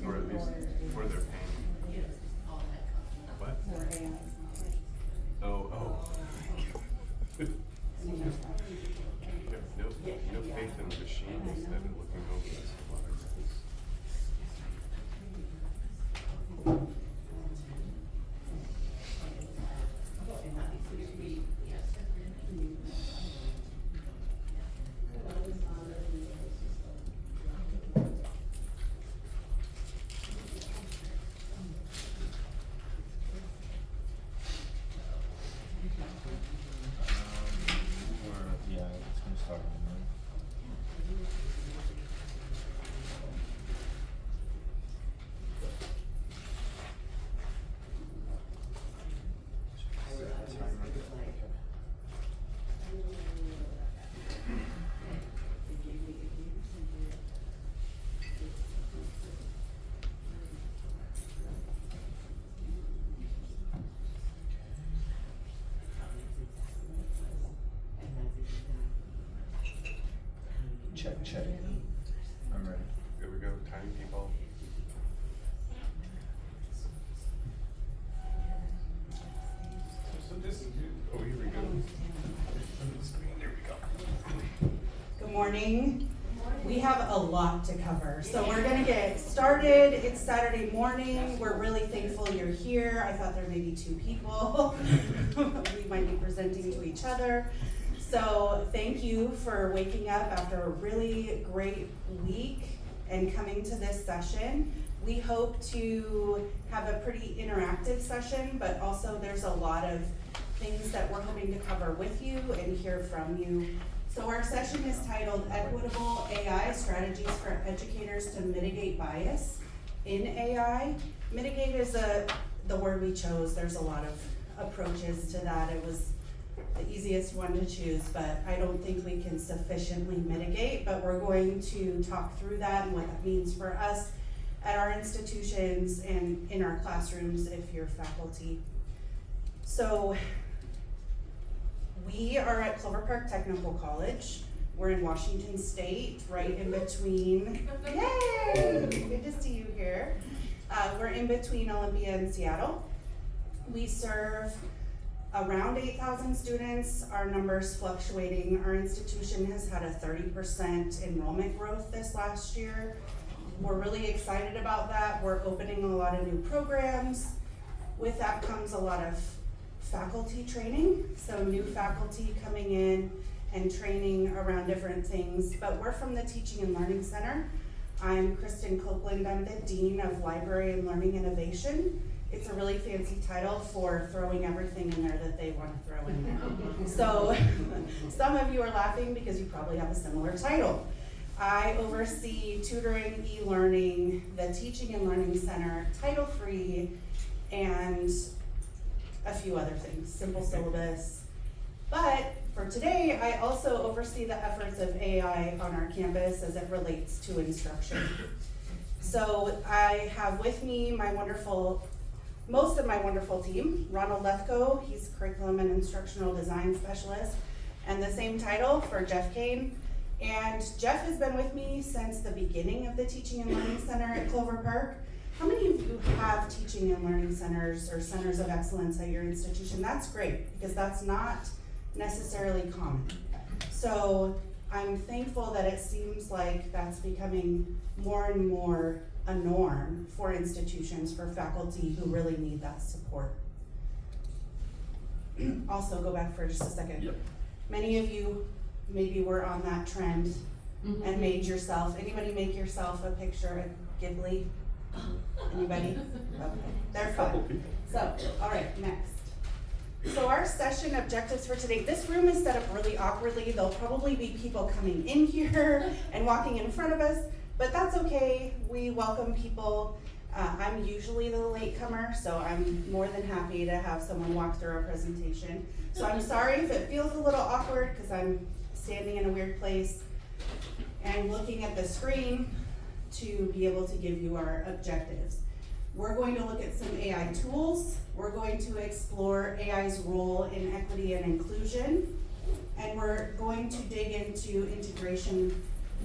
or at least where they're paying. What? Oh. No faith in the machines. I've been looking over this a lot. It's gonna start in a minute. Check. I'm ready. There we go, tiny people. So this is, oh, here we go. There we go. Good morning. We have a lot to cover, so we're gonna get started. It's Saturday morning. We're really thankful you're here. I thought there may be 2 people. We might be presenting to each other. So thank you for waking up after a really great week and coming to this session. We hope to have a pretty interactive session, but also there's a lot of things that we're hoping to cover with you and hear from you. So our session is titled Equitable AI Strategies for Educators to Mitigate Bias in AI. Mitigate is the word we chose. There's a lot of approaches to that. It was the easiest one to choose, but I don't think we can sufficiently mitigate, but we're going to talk through that and what that means for us at our institutions and in our classrooms if you're faculty. So we are at Clover Park Technical College. We're in Washington State, right in between, yay, good to see you here. We're in between Olympia and Seattle. We serve around 8,000 students. Our numbers fluctuating. Our institution has had a 30% enrollment growth this last year. We're really excited about that. We're opening a lot of new programs. With that comes a lot of faculty training. So new faculty coming in and training around different things. But we're from the Teaching and Learning Center. I'm Kristen Copeland. I'm the Dean of Library and Learning Innovation. It's a really fancy title for throwing everything in there that they want to throw in there. So some of you are laughing because you probably have a similar title. I oversee tutoring, e-learning, the Teaching and Learning Center, Title III, and a few other things, simple syllabus. But for today, I also oversee the efforts of AI on our campus as it relates to instruction. So I have with me most of my wonderful team. Ronald Lefko, he's Curriculum and Instructional Design Specialist, and the same title for Jeff Kane. And Jeff has been with me since the beginning of the Teaching and Learning Center at Clover Park. How many of you have teaching and learning centers or centers of excellence at your institution? That's great, because that's not necessarily common. So I'm thankful that it seems like that's becoming more and more a norm for institutions, for faculty who really need that support. Also, go back for just a second. Yep. Many of you maybe were on that trend and made yourself, anybody make yourself a picture at Ghibli? Anybody? Okay, they're fun. So, all right, next. So our session objectives for today, this room is set up really awkwardly. There'll probably be people coming in here and walking in front of us, but that's okay. We welcome people. I'm usually the latecomer, so I'm more than happy to have someone walk through our presentation. So I'm sorry if it feels a little awkward because I'm standing in a weird place and looking at the screen to be able to give you our objectives. We're going to look at some AI tools. We're going to explore AI's role in equity and inclusion. And we're going to dig into integration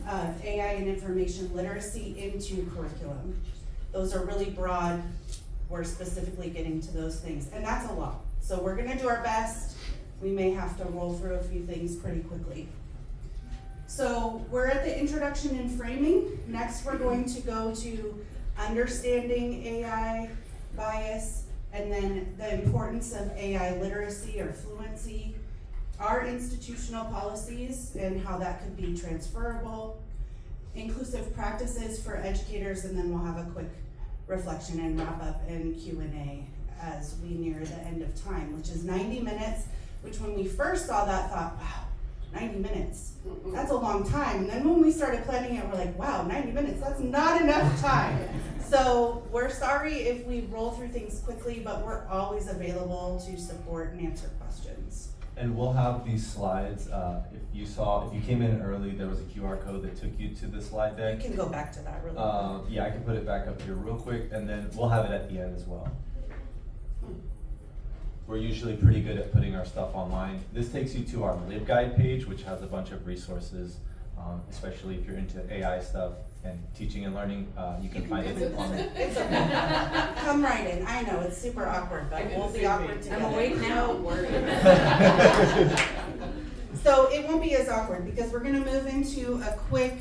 of AI and information literacy into curriculum. Those are really broad. We're specifically getting to those things, and that's a lot. So we're gonna do our best. We may have to roll through a few things pretty quickly. So we're at the introduction and framing. Next, we're going to go to understanding AI bias, and then the importance of AI literacy or fluency, our institutional policies and how that could be transferable, inclusive practices for educators, and then we'll have a quick reflection and wrap up and Q&A as we near the end of time, which is 90 minutes, which when we first saw that thought, wow, 90 minutes, that's a long time. And then when we started planning it, we're like, wow, 90 minutes, that's not enough time. So we're sorry if we roll through things quickly, but we're always available to support and answer questions. And we'll have these slides. If you came in early, there was a QR code that took you to the slide deck. You can go back to that really quick. Yeah, I can put it back up here real quick, and then we'll have it at the end as well. We're usually pretty good at putting our stuff online. This takes you to our LibGuide page, which has a bunch of resources, especially if you're into AI stuff and teaching and learning. You can find it on it. It's okay. Come right in. I know it's super awkward, but we'll be awkward together. I'm awake now. So it won't be as awkward because we're gonna move into a quick,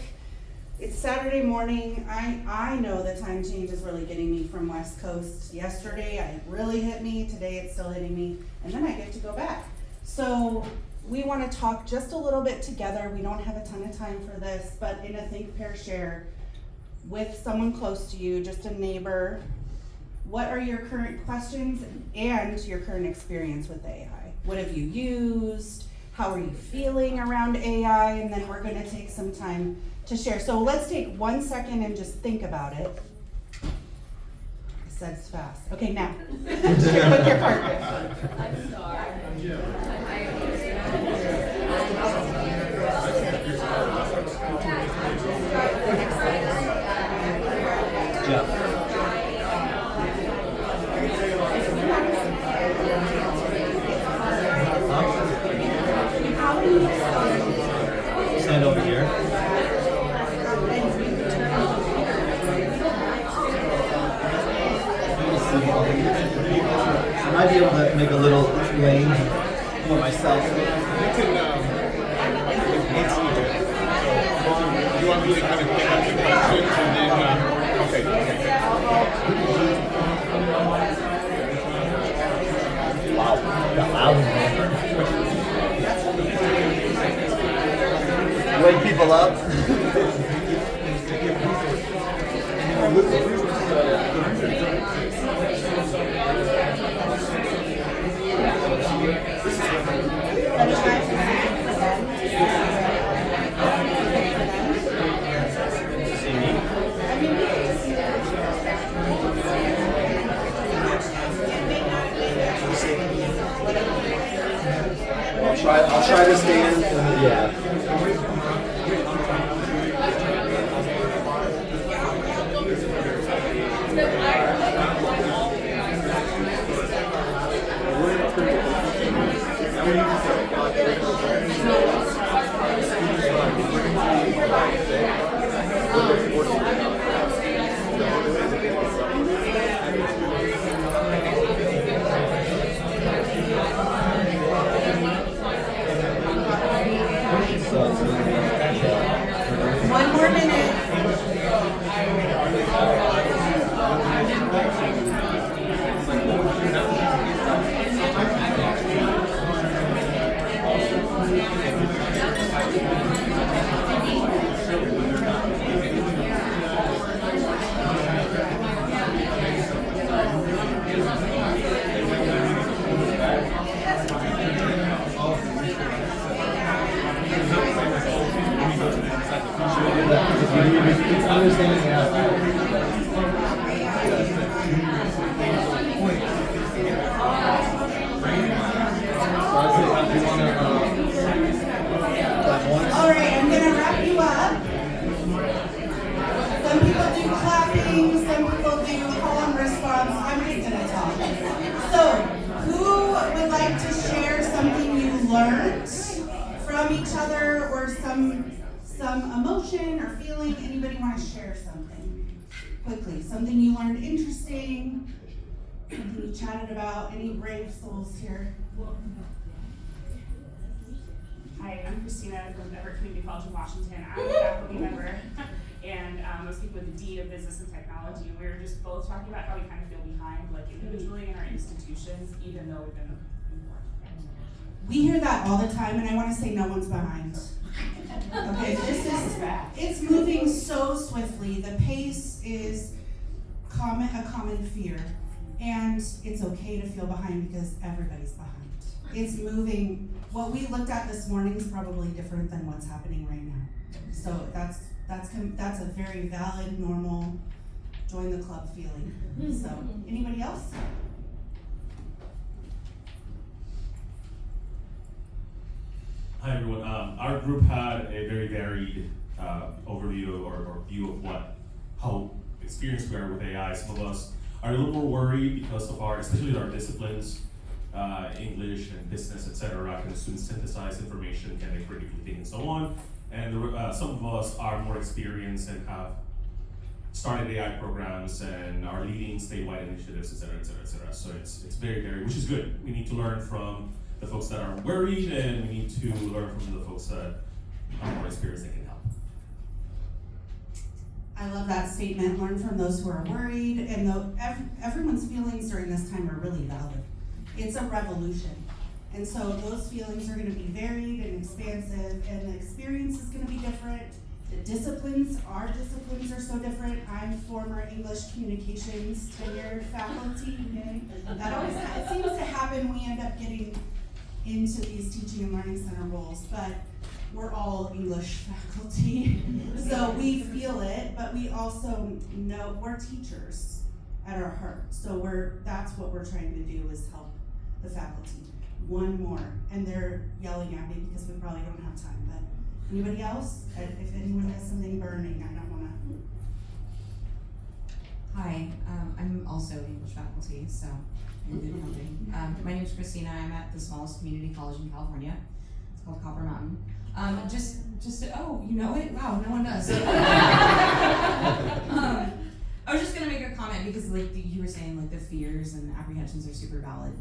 it's Saturday morning. I know the time change is really getting me from West Coast. Yesterday, it really hit me. Today, it's still hitting me. And then I get to go back. So we wanna talk just a little bit together. We don't have a ton of time for this, but in a think, pair, share with someone close to you, just a neighbor. What are your current questions and your current experience with AI? What have you used? How are you feeling around AI? And then we're gonna take some time to share. So let's take 1 second and just think about it. I said it's fast. Okay, now. Share with your partner. I'm sorry. Jeff. Stand over here. I might be able to make a little lane for myself. You want me to kind of pick up the questions and then, okay. Wow, got loud. Wake people up. I'll try to stand. Yeah. One more minute. All right, I'm gonna wrap you up. Some people do clapping, some people do call and response. I'm just gonna talk. So, who would like to share something you learned from each other, or some emotion or feeling? Anybody want to share something? quickly. Something you learned interesting, something you chatted about. Any brave souls here? Hi, I'm Christina from Everett Community College in Washington. I'm a faculty member, and I was speaking with the Dean of Business and Technology, and we were just both talking about how we kind of feel behind, like individually in our institutions, even though we've been informed. We hear that all the time, and I want to say no one's behind. Okay, it's moving so swiftly. The pace is a common fear, and it's okay to feel behind because everybody's behind. It's moving. What we looked at this morning is probably different than what's happening right now. So that's a very valid, normal, join the club feeling. So, anybody else? Hi everyone. Our group had a very varied overview or view of how experienced we are with AI. Some of us are a little more worried because of especially our disciplines, English and business, etc. Can students synthesize information? Can they critically think and so on? And some of us are more experienced and have started AI programs and are leading statewide initiatives, etc., etc., etc. So it's very varied, which is good. We need to learn from the folks that are worried, and we need to learn from the folks that are more experienced that can help. I love that statement. Learn from those who are worried, and everyone's feelings during this time are really valid. It's a revolution, and so those feelings are going to be varied and expansive, and the experience is going to be different. The disciplines, our disciplines are so different. I'm former English communications tenured faculty. It seems to happen. We end up getting into these teaching and learning center roles, but we're all English faculty, so we feel it, but we also know we're teachers at our heart. So that's what we're trying to do is help the faculty. One more, and they're yelling at me because we probably don't have time, but anybody else? If anyone has something burning, I don't wanna. Hi, I'm also English faculty, so in good company. My name is Christina. I'm at the smallest community college in California. It's called Copper Mountain. Oh, you know it? Wow, no one does. I was just gonna make a comment because, like you were saying, like the fears and apprehensions are super valid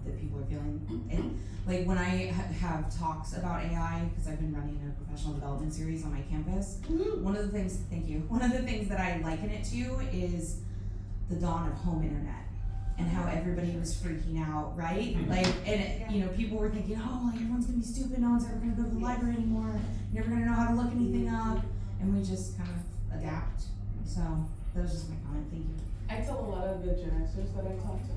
that people are feeling. And like when I have talks about AI, because I've been running a professional development series on my campus, one of the things that I liken it to is the dawn of home internet and how everybody was freaking out, right? Like, and people were thinking, oh, like everyone's gonna be stupid, no one's ever gonna go to the library anymore, you're never gonna know how to look anything up, and we just kind of adapt. So that was just my comment. Thank you. I tell a lot of the Gen Xers that I talk to,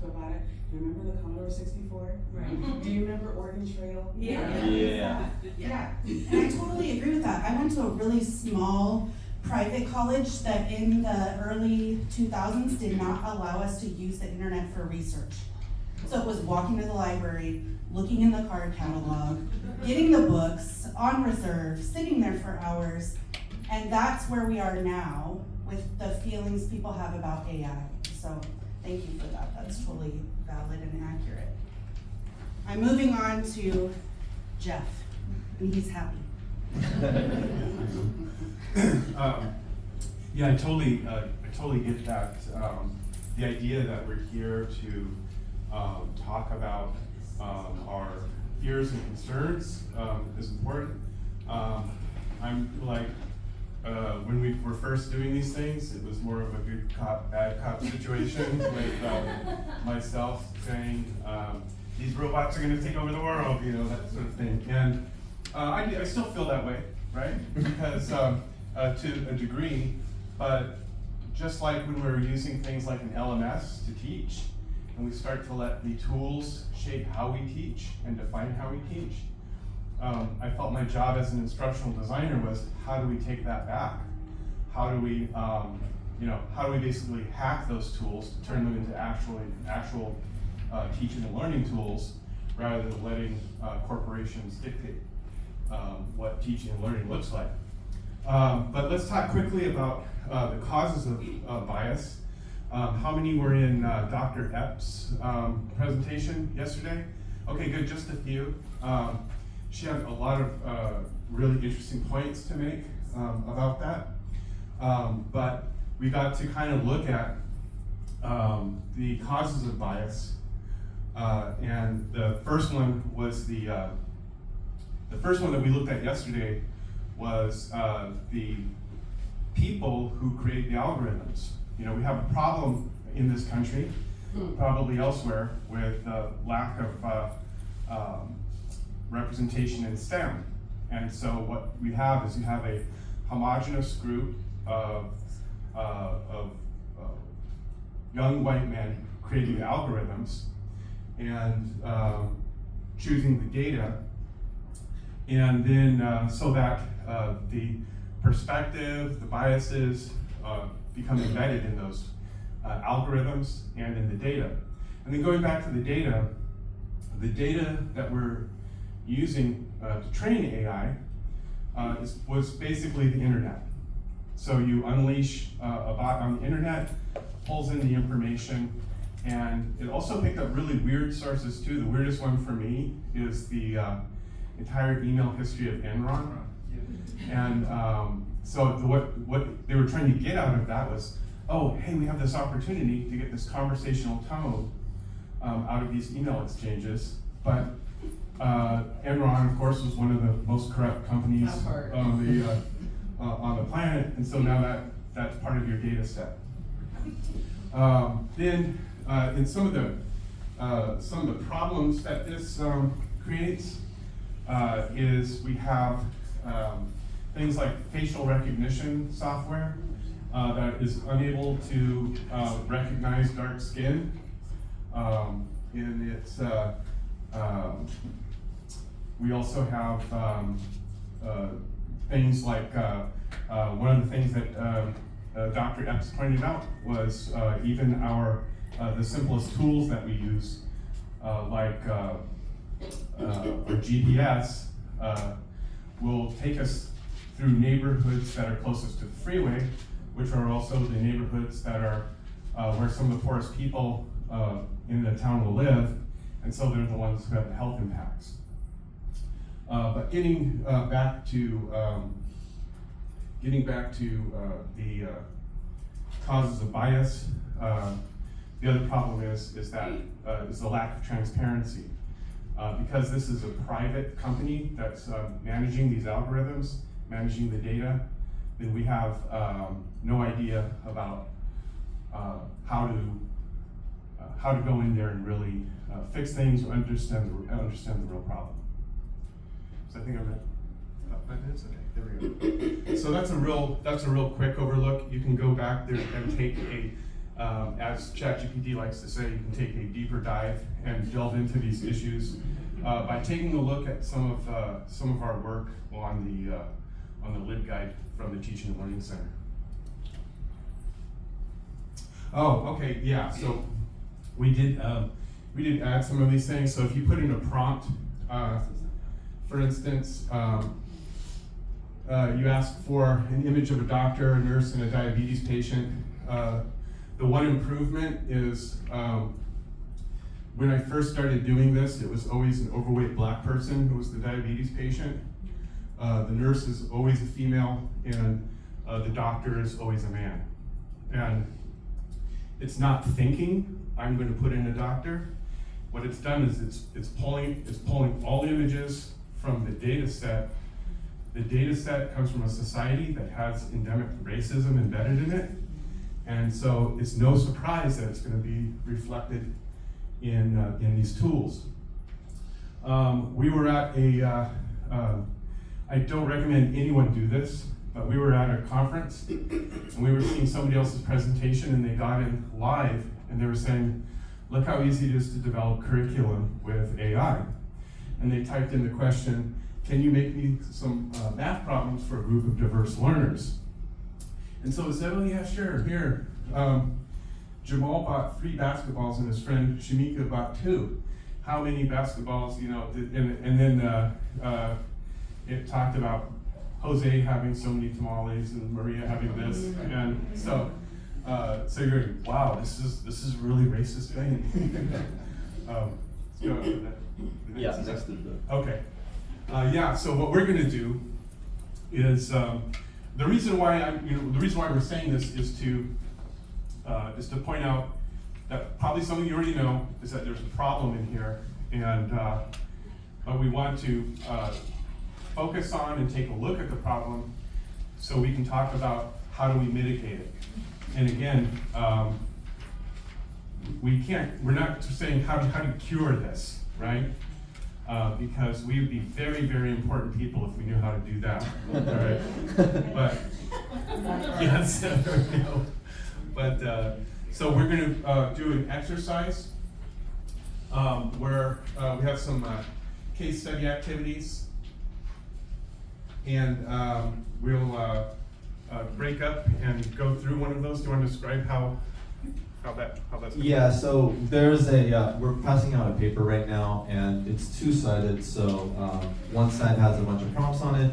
about it. Do you remember the Commodore 64? Right. Do you remember Oregon Trail? Yeah. Yeah. And I totally agree with that. I went to a really small private college that in the early 2000s did not allow us to use the internet for research. So it was walking to the library, looking in the card catalog, getting the books on reserve, sitting there for hours. And that's where we are now with the feelings people have about AI. So thank you for that. That's totally valid and accurate. I'm moving on to Jeff, and he's happy. Yeah, I totally get that. The idea that we're here to talk about our fears and concerns is important. I'm like, when we were first doing these things, it was more of a good cop, bad cop situation with myself saying, these robots are gonna take over the world, that sort of thing. And I still feel that way, right? Because to a degree, but just like when we're using things like an LMS to teach, and we start to let the tools shape how we teach and define how we teach, I felt my job as an instructional designer was, how do we take that back? How do we, how do we basically hack those tools to turn them into actual teaching and learning tools, rather than letting corporations dictate what teaching and learning looks like. But let's talk quickly about the causes of bias. How many were in Dr. Epps' presentation yesterday? Okay, good, just a few. She had a lot of really interesting points to make about that. But we got to kind of look at the causes of bias, and the first one was the first one that we looked at yesterday was the people who create the algorithms. You know, we have a problem in this country, probably elsewhere, with lack of representation in STEM. And so what we have is you have a homogenous group of young white men creating algorithms and choosing the data, and then so that the perspective, the biases become embedded in those algorithms and in the data. And then going back to the data that we're using to train AI was basically the internet. So you unleash a bot on the internet, pulls in the information, and it also picked up really weird sources too. The weirdest one for me is the entire email history of Enron. And so what they were trying to get out of that was, oh, hey, we have this opportunity to get this conversational tone out of these email exchanges. But Enron, of course, was one of the most corrupt companies on the planet, and so now that's part of your data set. Then in some of the problems that this creates is we have things like facial recognition software that is unable to recognize dark skin in its. We also have things like one of the things that Dr. Epps pointed out was even the simplest tools that we use, like our GPS, will take us through neighborhoods that are closest to the freeway, which are also the neighborhoods that are where some of the poorest people in the town will live, and so they're the ones who have the health impacts. But getting back to the causes of bias, the other problem is the lack of transparency. Because this is a private company that's managing these algorithms, managing the data, then we have no idea about how to go in there and really fix things or understand the real problem. So I think I'm at about 5 minutes. Okay, there we go. So that's a real quick overlook. You can go back there and take as ChatGPT likes to say, you can take a deeper dive and delve into these issues by taking a look at some of our work on the LibGuide from the Teaching and Learning Center. Oh, okay, yeah. So we did add some of these things. So if you put in a prompt, for instance, you ask for an image of a doctor, a nurse, and a diabetes patient. The one improvement is when I first started doing this, it was always an overweight black person who was the diabetes patient. The nurse is always a female, and the doctor is always a man. And it's not thinking, I'm going to put in a doctor. What it's done is it's pulling all the images from the data set. The data set comes from a society that has endemic racism embedded in it. And so it's no surprise that it's going to be reflected in these tools. We were at I don't recommend anyone do this, but we were at a conference and we were seeing somebody else's presentation, and they got in live and they were saying, look how easy it is to develop curriculum with AI. And they typed in the question, can you make me some math problems for a group of diverse learners? And so I said, oh yeah, sure, here. Jamal bought 3 basketballs and his friend Shamika bought 2. How many basketballs, and then it talked about Jose having so many tamales and Maria having this. And so you're like, wow, this is a really racist thing. Let's go to the next. Next is the. Okay. So what we're going to do is the reason why the reason why we're saying this is to point out that probably something you already know is that there's a problem in here, and but we want to focus on and take a look at the problem so we can talk about how do we mitigate it. And again, we're not saying how do you cure this, right? Because we would be very, very important people if we knew how to do that, all right? But, yes, there we go. But, so we're gonna do an exercise where we have some case study activities, and we'll break up and go through one of those. Do you want to describe how that's going? Yeah, so there's we're passing out a paper right now, and it's two-sided, so one side has a bunch of prompts on it.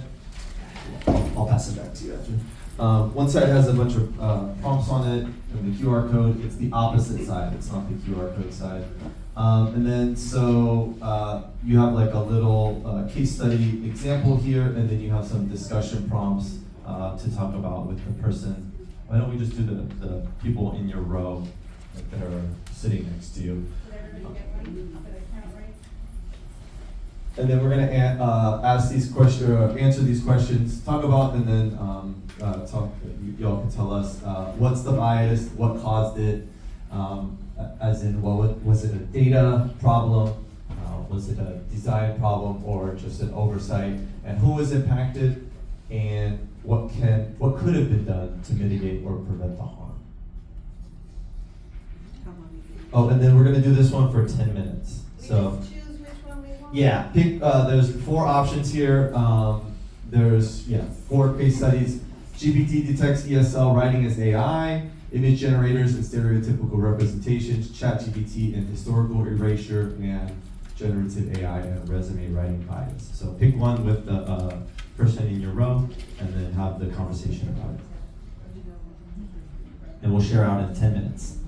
I'll pass it back to you after. One side has a bunch of prompts on it, and the QR code, it's the opposite side, it's not the QR code side. And then so you have like a little case study example here, and then you have some discussion prompts to talk about with the person. Why don't we just do the people in your row that are sitting next to you? Did everybody get one? Did I count right? And then we're gonna ask these questions, answer these questions, talk about, and then y'all can tell us what's the bias, what caused it, as in was it a data problem, was it a design problem, or just an oversight, and who was impacted, and what could have been done to mitigate or prevent the harm. Oh, and then we're gonna do this one for 10 minutes. So. We just choose which one we want? Yeah, pick. There's 4 options here. There's 4 case studies. GPT detects ESL writing as AI, image generators and stereotypical representations, ChatGPT and historical erasure, and generative AI and resume writing bias. So pick one with the person in your row, and then have the conversation about it. And we'll share out in 10 minutes.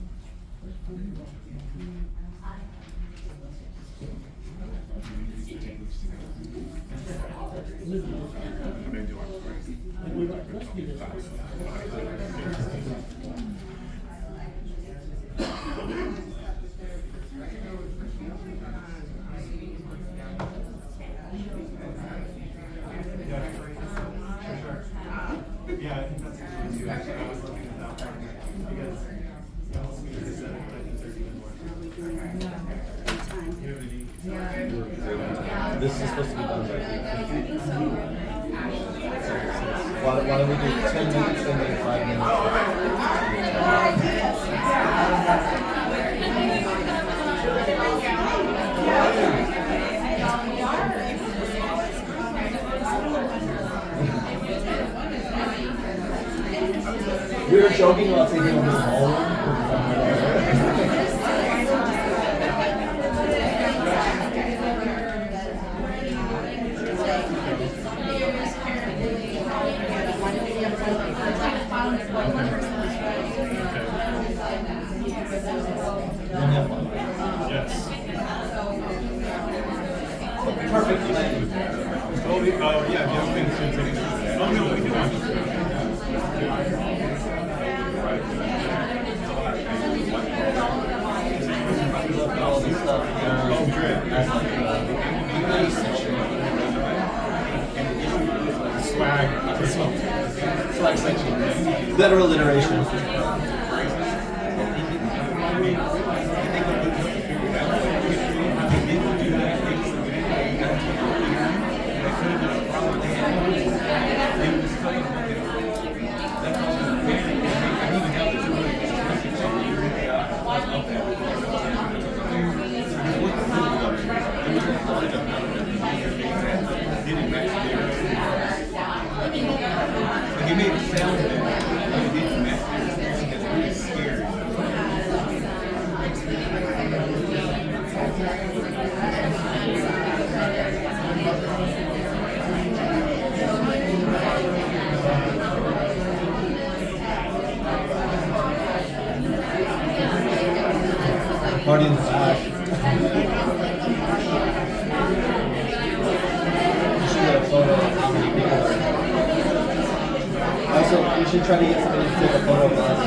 Yeah, I think that's a good one too. Actually, I was looking at that one because it helps me to set it like a 30 more. This is supposed to be done by 15. Why don't we do 10 minutes and then 5 minutes? We were joking about taking over the ballroom. Yes. Perfect. Oh, yeah, the other thing is oh, no, we can All this stuff. Oh, good. Swag section. Better alliteration. He made it sound good. He didn't mess with it. It's really scary. Party in the back. You should get a photo of how many people are. should try to get somebody to take a photo of us.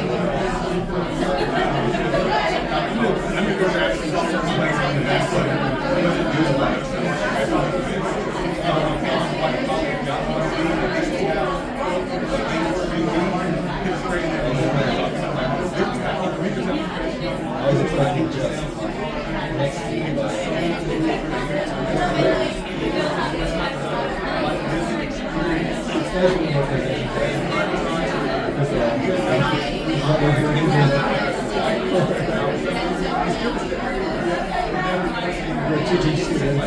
I was expecting just next to you, we're teaching students.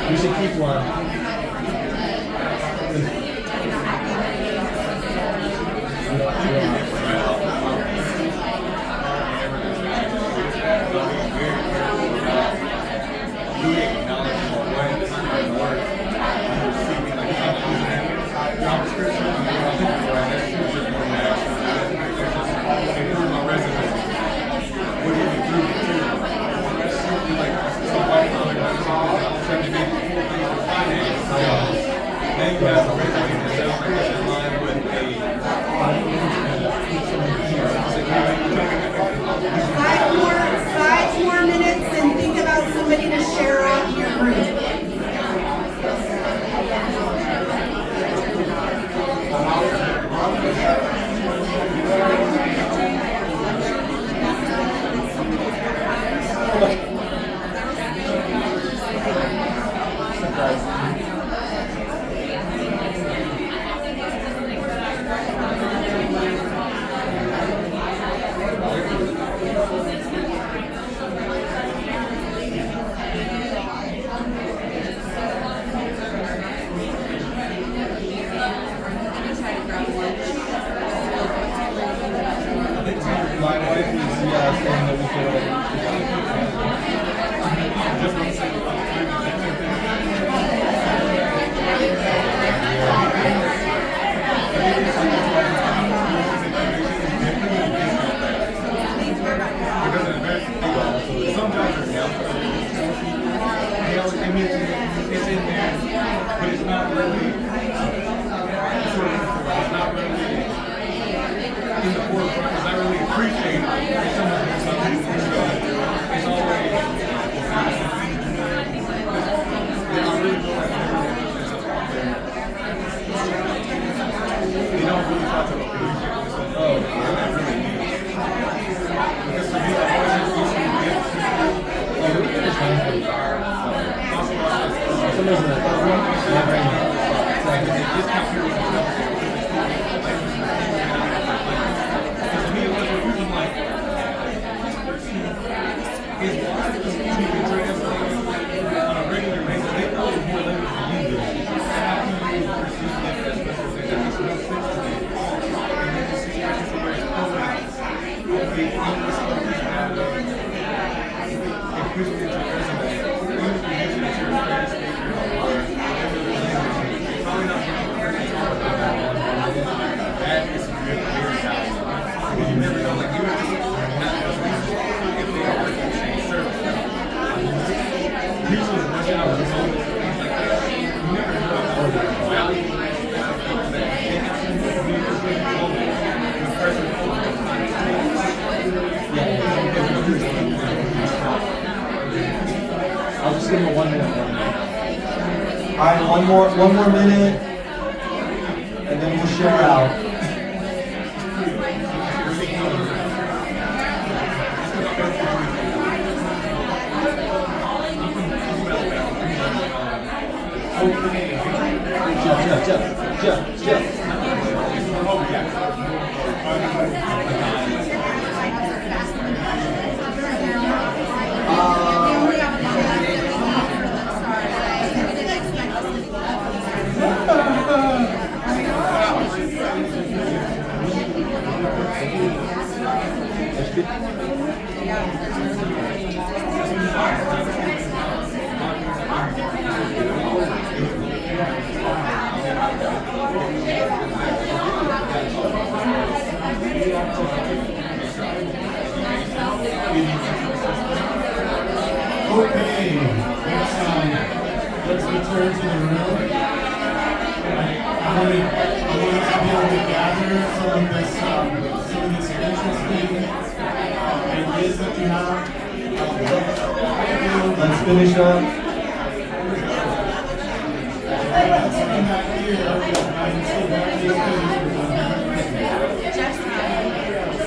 We should keep one. Five more minutes and think about somebody to share out your group. My wife is saying that we It's in there, but it's not really in the forefront, because I really appreciate if someone does something it's always they don't really talk about appreciate this. Oh, yeah, that really means. Because for me, I've always used to give I'll just give him a 1 minute warning. All right, one more minute, and then we'll share out. Jeff. Okay, let's return to the room. I want to be able to gather some of this interesting ideas that you have. Let's finish up. Let's come back here.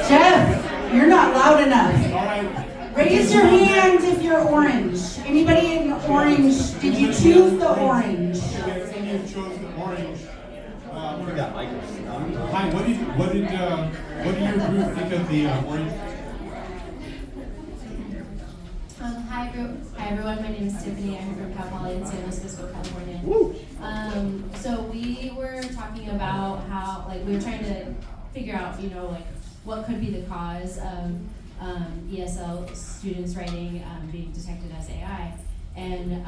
Jeff, you're not loud enough. All right. Raise your hand if you're orange. Anybody in orange? Did you choose the orange? Okay, some of you chose the orange. We got Michael. Hi, what did your group think of the orange? Hi everyone, my name is Tiffany. I'm from Cal Poly in San Luis Obispo, California. So we were talking about how, like, we were trying to figure out, like, what could be the cause of ESL students writing being detected as AI. And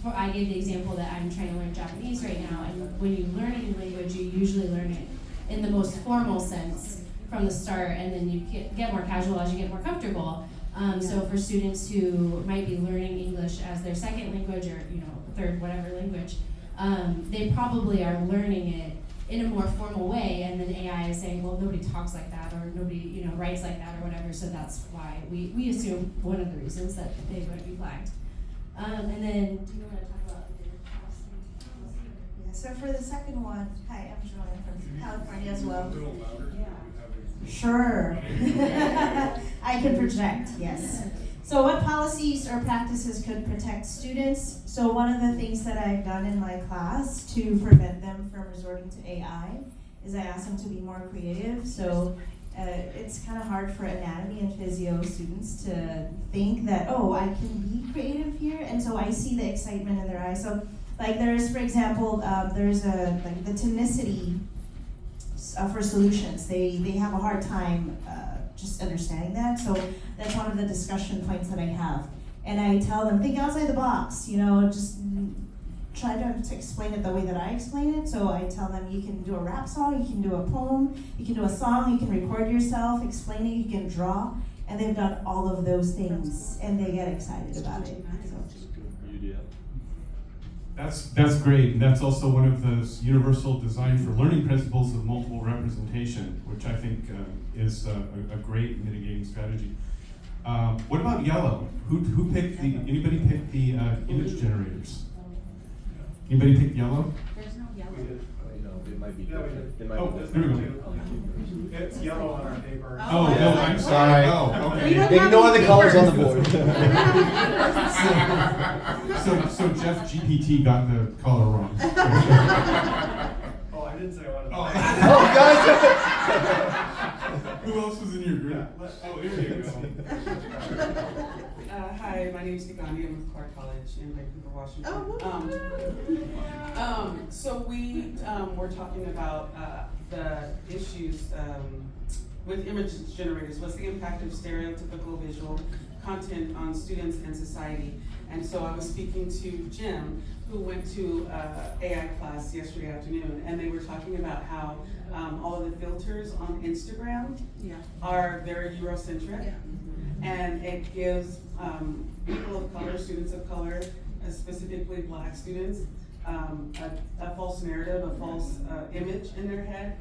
I gave the example that I'm trying to learn Japanese right now, and when you learn a new language, you usually learn it in the most formal sense from the start, and then you get more casual as you get more comfortable. So for students who might be learning English as their second language or third whatever language, they probably are learning it in a more formal way, and then AI is saying, well, nobody talks like that, or nobody writes like that, or whatever. So that's why we assume one of the reasons that they would be flagged. And then, do you want to talk about the policy? Yeah, so for the second one, hi, I'm Joanna from California as well. A little louder. Sure. I can project, yes. So what policies or practices could protect students? So one of the things that I've done in my class to prevent them from resorting to AI is I ask them to be more creative. So it's kind of hard for anatomy and physio students to think that, oh, I can be creative here. And so I see the excitement in their eyes. So like there's, for example, there's the tonicity for solutions. They have a hard time just understanding that. So that's one of the discussion points that I have. And I tell them, think outside the box, just try to explain it the way that I explain it. So I tell them you can do a rap song, you can do a poem, you can do a song, you can record yourself, explain it, you can draw. And they've done all of those things and they get excited about it. So. That's great, and that's also one of those universal design for learning principles of multiple representation, which I think is a great mitigating strategy. What about yellow? Who picked the? Anybody pick the image generators? Anybody pick yellow? There's no yellow. It might be Yeah, we different. did. It might Oh, be there we different. go. It's yellow on our paper. Oh, Yeah. no, I'm sorry. Oh, We okay. don't have Ignore any the colors on the papers. board. So Jeff GPT got the color wrong. Oh, I didn't say I wanted to. Oh, guys! Who else was in your group? Oh, here you go. Hi, my name is Tigani. I'm with Clark College in Vancouver, Washington. So we were talking about the issues with image generators. What's the impact of stereotypical visual content on students and society? And so I was speaking to Jim, who went to AI class yesterday afternoon, and they were talking about how all of the filters on Instagram are very Eurocentric. And it gives people of color, students of color, specifically Black students, a false narrative, a false image in their head,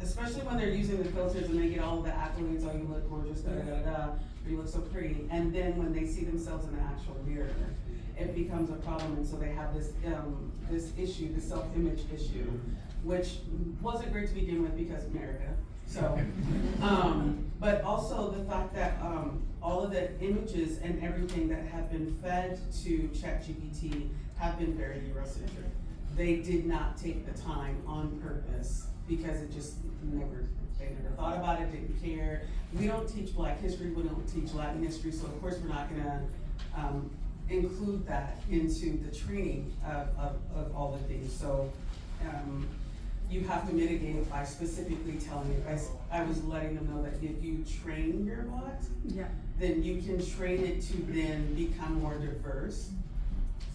especially when they're using the filters and they get all of the accolades, oh, you look gorgeous, da da da da, or you look so pretty. And then when they see themselves in the actual mirror, it becomes a problem. And so they have this this issue, this self-image issue, which wasn't great to begin with because America. So, but also the fact that all of the images and everything that have been fed to ChatGPT have been very Eurocentric. They did not take the time on purpose because they never thought about it, didn't care. We don't teach Black history, we don't teach Latin history, so of course we're not gonna include that into the training of all the things. So you have to mitigate it by specifically telling it. I was letting them know that if you train your bot, then you can train it to then become more diverse.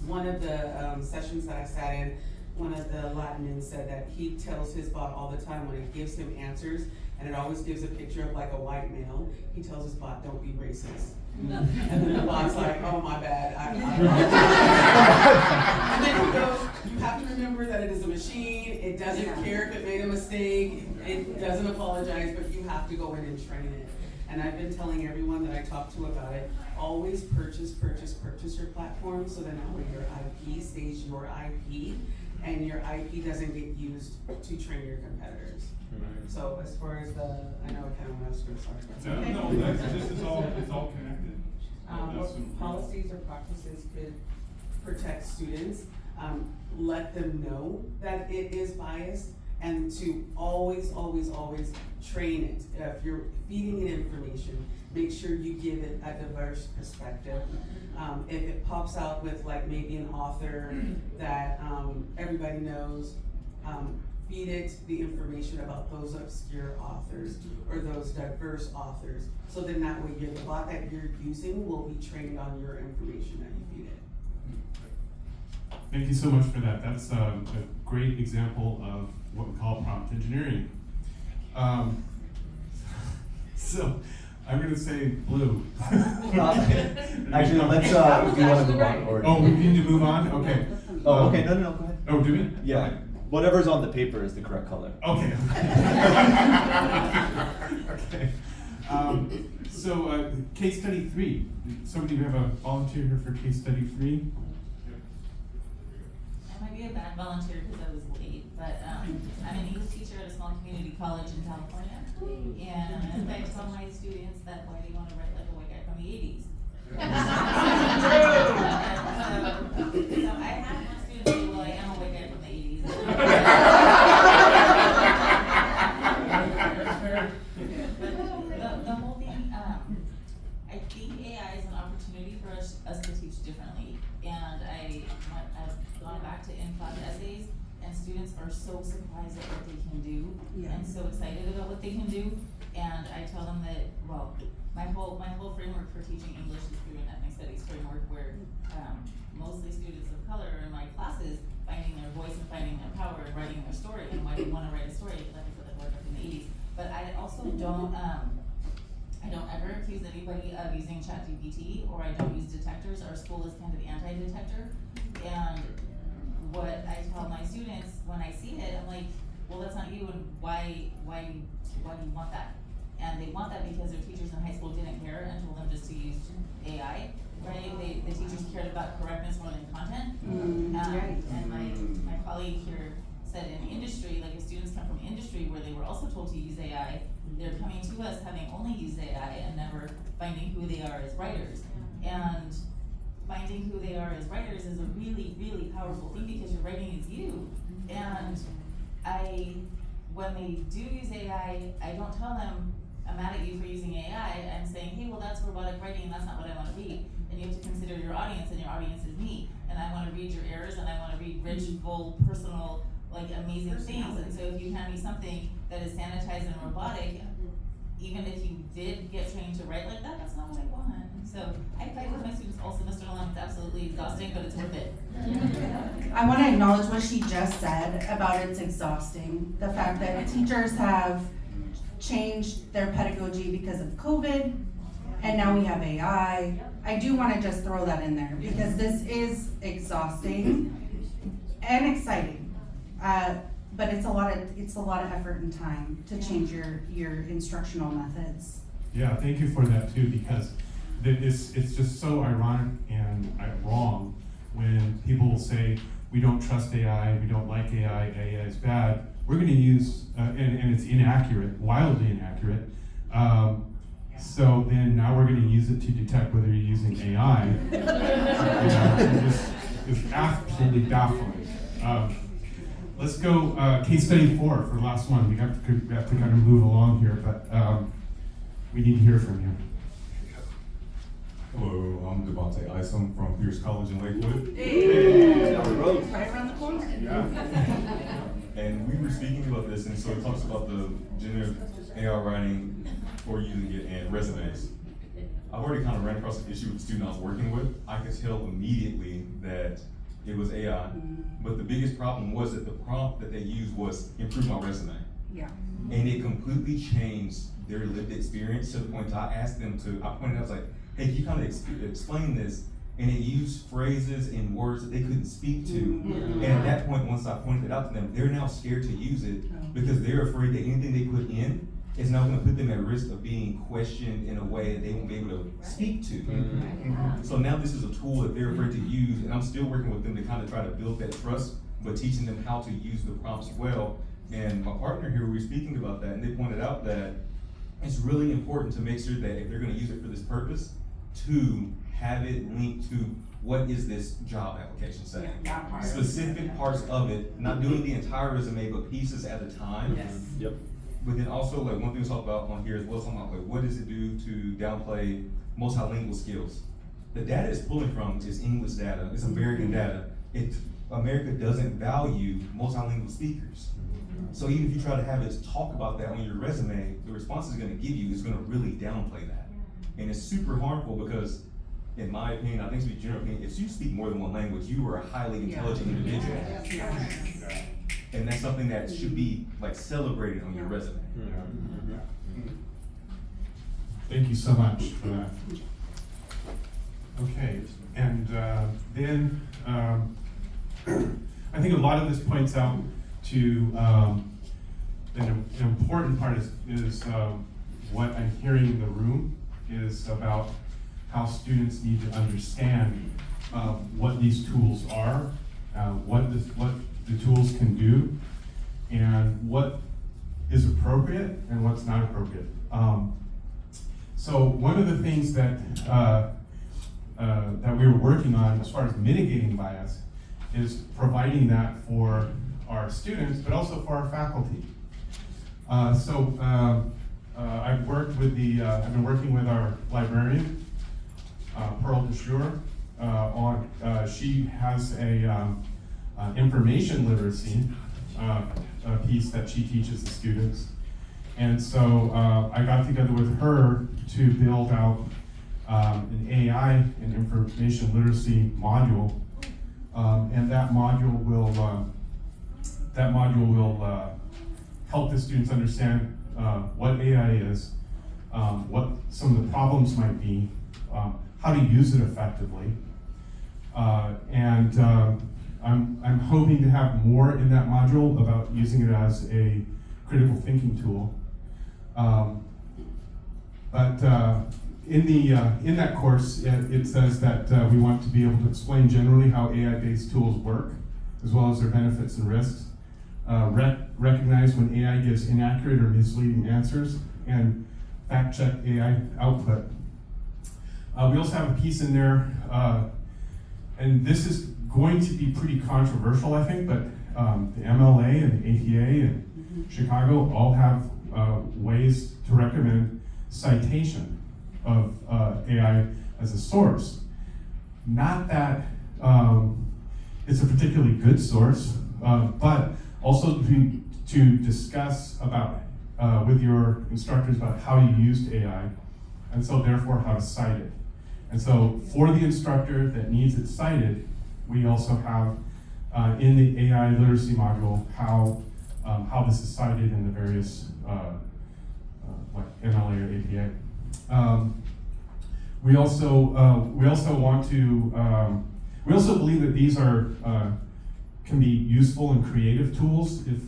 One of the sessions that I sat in, one of the Latin men said that he tells his bot all the time when it gives him answers, and it always gives a picture of like a white male, he tells his bot, don't be racist. And then the bot's like, oh my bad. And then he goes, you have to remember that it is a machine, it doesn't care if it made a mistake, it doesn't apologize, but you have to go in and train it. And I've been telling everyone that I talk to about it, always purchase your platform so that that way your IP stays your IP and your IP doesn't get used to train your competitors. So as far as I know I kind of went off script, sorry. No, it's all connected. What policies or practices could protect students? Let them know that it is biased and to always train it. If you're feeding it information, make sure you give it a diverse perspective. If it pops out with like maybe an author that everybody knows, feed it the information about those obscure authors or those diverse authors. So then that way the bot that you're using will be trained on your information that you feed it. Thank you so much for that. That's a great example of what we call prompt engineering. So I'm going to say blue. Actually, let's, if you want to move on. Or Oh, we need to move on? Okay. Oh, okay, no, go ahead. Oh, do we? Yeah, whatever's on the paper is the correct color. Okay. Okay. So case study 3. Somebody have a volunteer here for case study 3? I might be a bad volunteer because I was late, but I'm an English teacher at a small community college in California, and I tell my students that why do you want to write like a white guy from the 80s? So I have one student say, well, I am a white guy from the 80s. But the whole thing, I think AI is an opportunity for us to teach differently, and I've gone back to in-class essays, and students are so surprised at what they can do, and so excited about what they can do, and I tell them that, well, my whole framework for teaching English is through an ethnic studies framework where mostly students of color are in my classes finding their voice and finding their power and writing their story and why they want to write a story, like I said, that worked in the 80s. But I also don't ever accuse anybody of using ChatGPT, or I don't use detectors. Our school is kind of anti-detector, and what I tell my students when I see it, I'm like, well, that's not you, and why do you want that? And they want that because their teachers in high school didn't care and told them just to use AI, right? The teachers cared about correctness more than content. And my colleague here said in industry, like if students come from industry where they were also told to use AI, they're coming to us having only used AI and never finding who they are as writers. And finding who they are as writers is a really, really powerful thing because your writing is you. And when they do use AI, I don't tell them, I'm mad at you for using AI. I'm saying, hey, well, that's robotic writing and that's not what I want to be. And you have to consider your audience, and your audience is me. And I want to read your errors, and I want to read rich, full, personal, like amazing things. And so if you hand me something that is sanitized and robotic, even if you did get trained to write like that, that's not what I want. So I fight with my students all semester long. It's absolutely exhausting, but it's worth it. I want to acknowledge what she just said about it's exhausting. The fact that teachers have changed their pedagogy because of COVID, and now we have AI. I do want to just throw that in there because this is exhausting and exciting, but it's a lot of effort and time to change your instructional methods. Yeah, thank you for that too, because it's just so ironic and wrong when people will say we don't trust AI, we don't like AI, AI is bad. We're going to use and it's inaccurate, wildly inaccurate. So then now we're going to use it to detect whether you're using AI. It's absolutely baffling. let's go case study 4 for the last one. We have to kind of move along here, but we need to hear from you. Hello, I'm Devontae Isom from Pierce College in Lakewood. Hey. Right around the corner. Yeah. And we were speaking about this, and so it talks about the generative AI writing for using it in resumes. I've already kind of ran across an issue with the student I was working with. I could tell immediately that it was AI, but the biggest problem was that the prompt that they used was improve my resume. Yeah. And it completely changed their lived experience to the point I asked them to, I pointed out, I was like, hey, can you kind of explain this? And it used phrases and words that they couldn't speak to. And at that point, once I pointed it out to them, they're now scared to use it because they're afraid that anything they put in is now going to put them at risk of being questioned in a way that they won't be able to speak to. So now this is a tool that they're afraid to use, and I'm still working with them to kind of try to build that trust, but teaching them how to use the prompts well. And my partner here, we were speaking about that, and they pointed out that it's really important to make sure that if they're going to use it for this purpose, to have it linked to what is this job application saying. Specific parts of it, not doing the entire resume, but pieces at a time. Yes. Yep. But then also, like, one thing we talk about on here as well, talking about like what does it do to downplay multilingual skills? The data it's pulling from is English data, it's American data. America doesn't value multilingual speakers. So even if you try to have it talk about that on your resume, the response it's gonna give you is gonna really downplay that. And it's super harmful because, in my opinion, I think it's a general opinion, if you speak more than one language, you are a highly intelligent individual. And that's something that should be like celebrated on your resume. Thank you so much for that. Okay, and then I think a lot of this points out to an important part is what I'm hearing in the room is about how students need to understand what these tools are, what the tools can do, and what is appropriate and what's not appropriate. So one of the things that that we were working on as far as mitigating bias is providing that for our students, but also for our faculty. I've been working with our librarian, Pearl DeShure, she has a information literacy piece that she teaches the students. And so I got together with her to build out an AI and information literacy module. And that module will help the students understand what AI is, what some of the problems might be, how to use it effectively. I'm hoping to have more in that module about using it as a critical thinking tool. In that course, it says that we want to be able to explain generally how AI-based tools work, as well as their benefits and risks, recognize when AI gives inaccurate or misleading answers, and fact-check AI output. We also have a piece in there, and this is going to be pretty controversial, I think, but the MLA and the ATA and Chicago all have ways to recommend citation of AI as a source. Not that it's a particularly good source, but also to discuss about with your instructors about how you used AI, and so therefore how to cite it. And so for the instructor that needs it cited, we also have in the AI literacy module how this is cited in the various like MLA or APA. We also want to we also believe that these are can be useful and creative tools if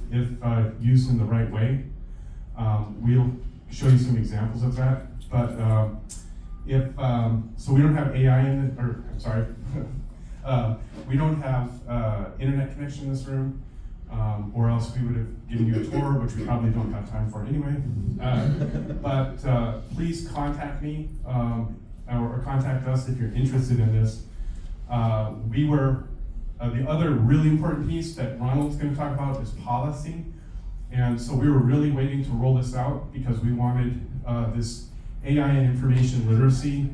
used in the right way. We'll show you some examples of that, but so we don't have AI in it, or I'm sorry, we don't have internet connection in this room, or else we would have given you a tour, which we probably don't have time for anyway. But please contact me or contact us if you're interested in this. We were The other really important piece that Ronald's going to talk about is policy. And so we were really waiting to roll this out because we wanted this AI and information literacy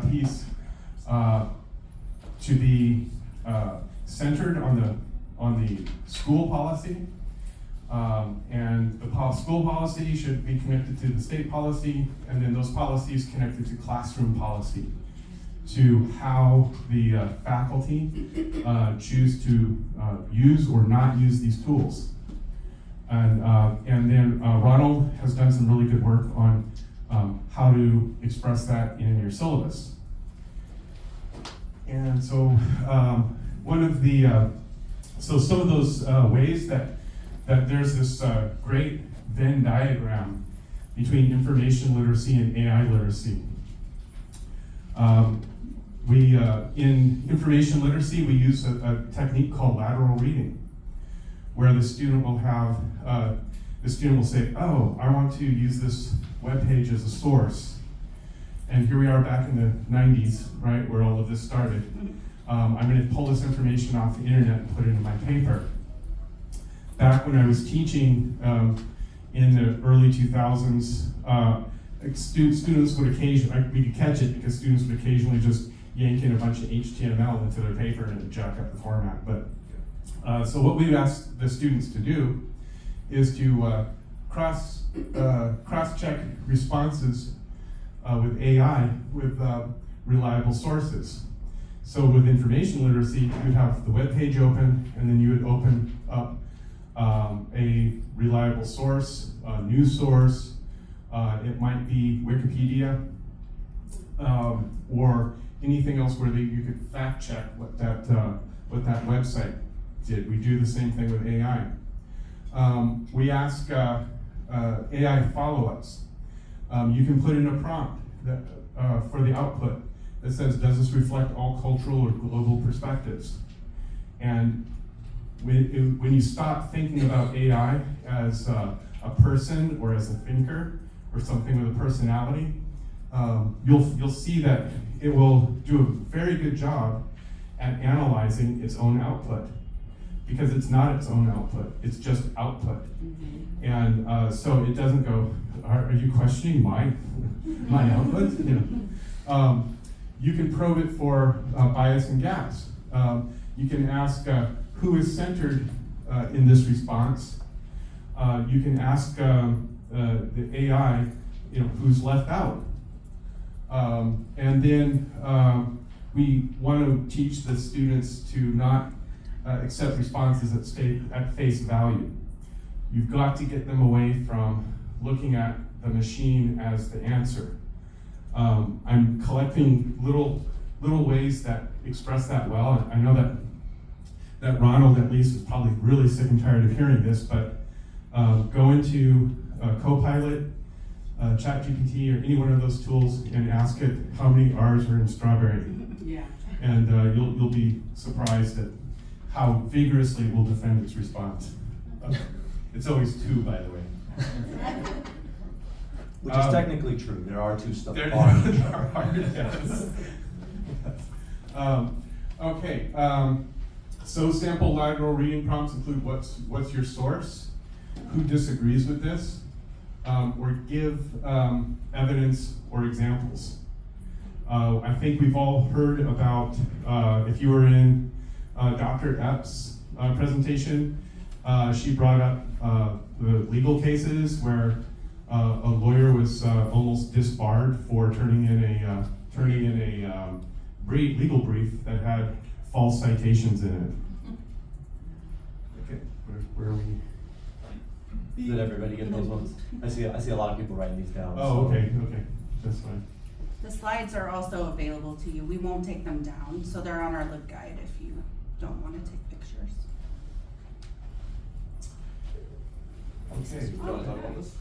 piece to be centered on the school policy. And the school policy should be connected to the state policy, and then those policies connected to classroom policy, to how the faculty choose to use or not use these tools. And then Ronald has done some really good work on how to express that in your syllabus. And so one of the, so some of those ways that there's this great Venn diagram between information literacy and AI literacy. In information literacy, we use a technique called lateral reading, where the student will have, say, oh, I want to use this web page as a source. And here we are back in the 90s, right, where all of this started. I'm going to pull this information off the internet and put it in my paper. Back when I was teaching in the early 2000s, students would occasionally, we could catch it because students would occasionally just yank in a bunch of HTML into their paper and it would jack up the format. But so what we've asked the students to do is to cross-check responses with AI with reliable sources. So with information literacy, you'd have the web page open, and then you would open up a reliable source, a news source. It might be Wikipedia or anything else where you could fact check what that website did. We do the same thing with AI. We ask AI follow-ups. You can put in a prompt for the output that says, does this reflect all cultural or global perspectives? And when you stop thinking about AI as a person or as a thinker or something with a personality, you'll see that it will do a very good job at analyzing its own output, because it's not its own output, it's just output. Mm-hmm. And so it doesn't go, are you questioning my output? You can probe it for bias and gaps. You can ask who is centered in this response. You can ask the AI, who's left out. And then we want to teach the students to not accept responses at face value. You've got to get them away from looking at the machine as the answer. I'm collecting little ways that express that well. I know that Ronald, at least, is probably really sick and tired of hearing this, but go into Copilot, ChatGPT, or any one of those tools and ask it how many R's are in strawberry. Yeah. And you'll be surprised at how vigorously it will defend its response. It's always 2, by the way. Which is technically true. There are 2 stuff. There are, yes. Okay. So sample lateral reading prompts include what's your source, who disagrees with this, or give evidence or examples. I think we've all heard about, if you were in Dr. Epps' presentation, she brought up the legal cases where a lawyer was almost disbarred for turning in a legal brief that had false citations in it. Okay, where are we? Did everybody get those ones? I see a lot of people writing these down. Oh, okay, that's fine. The slides are also available to you. We won't take them down, so they're on our LibGuide if you don't want to take pictures. Okay. Do you want to talk about this?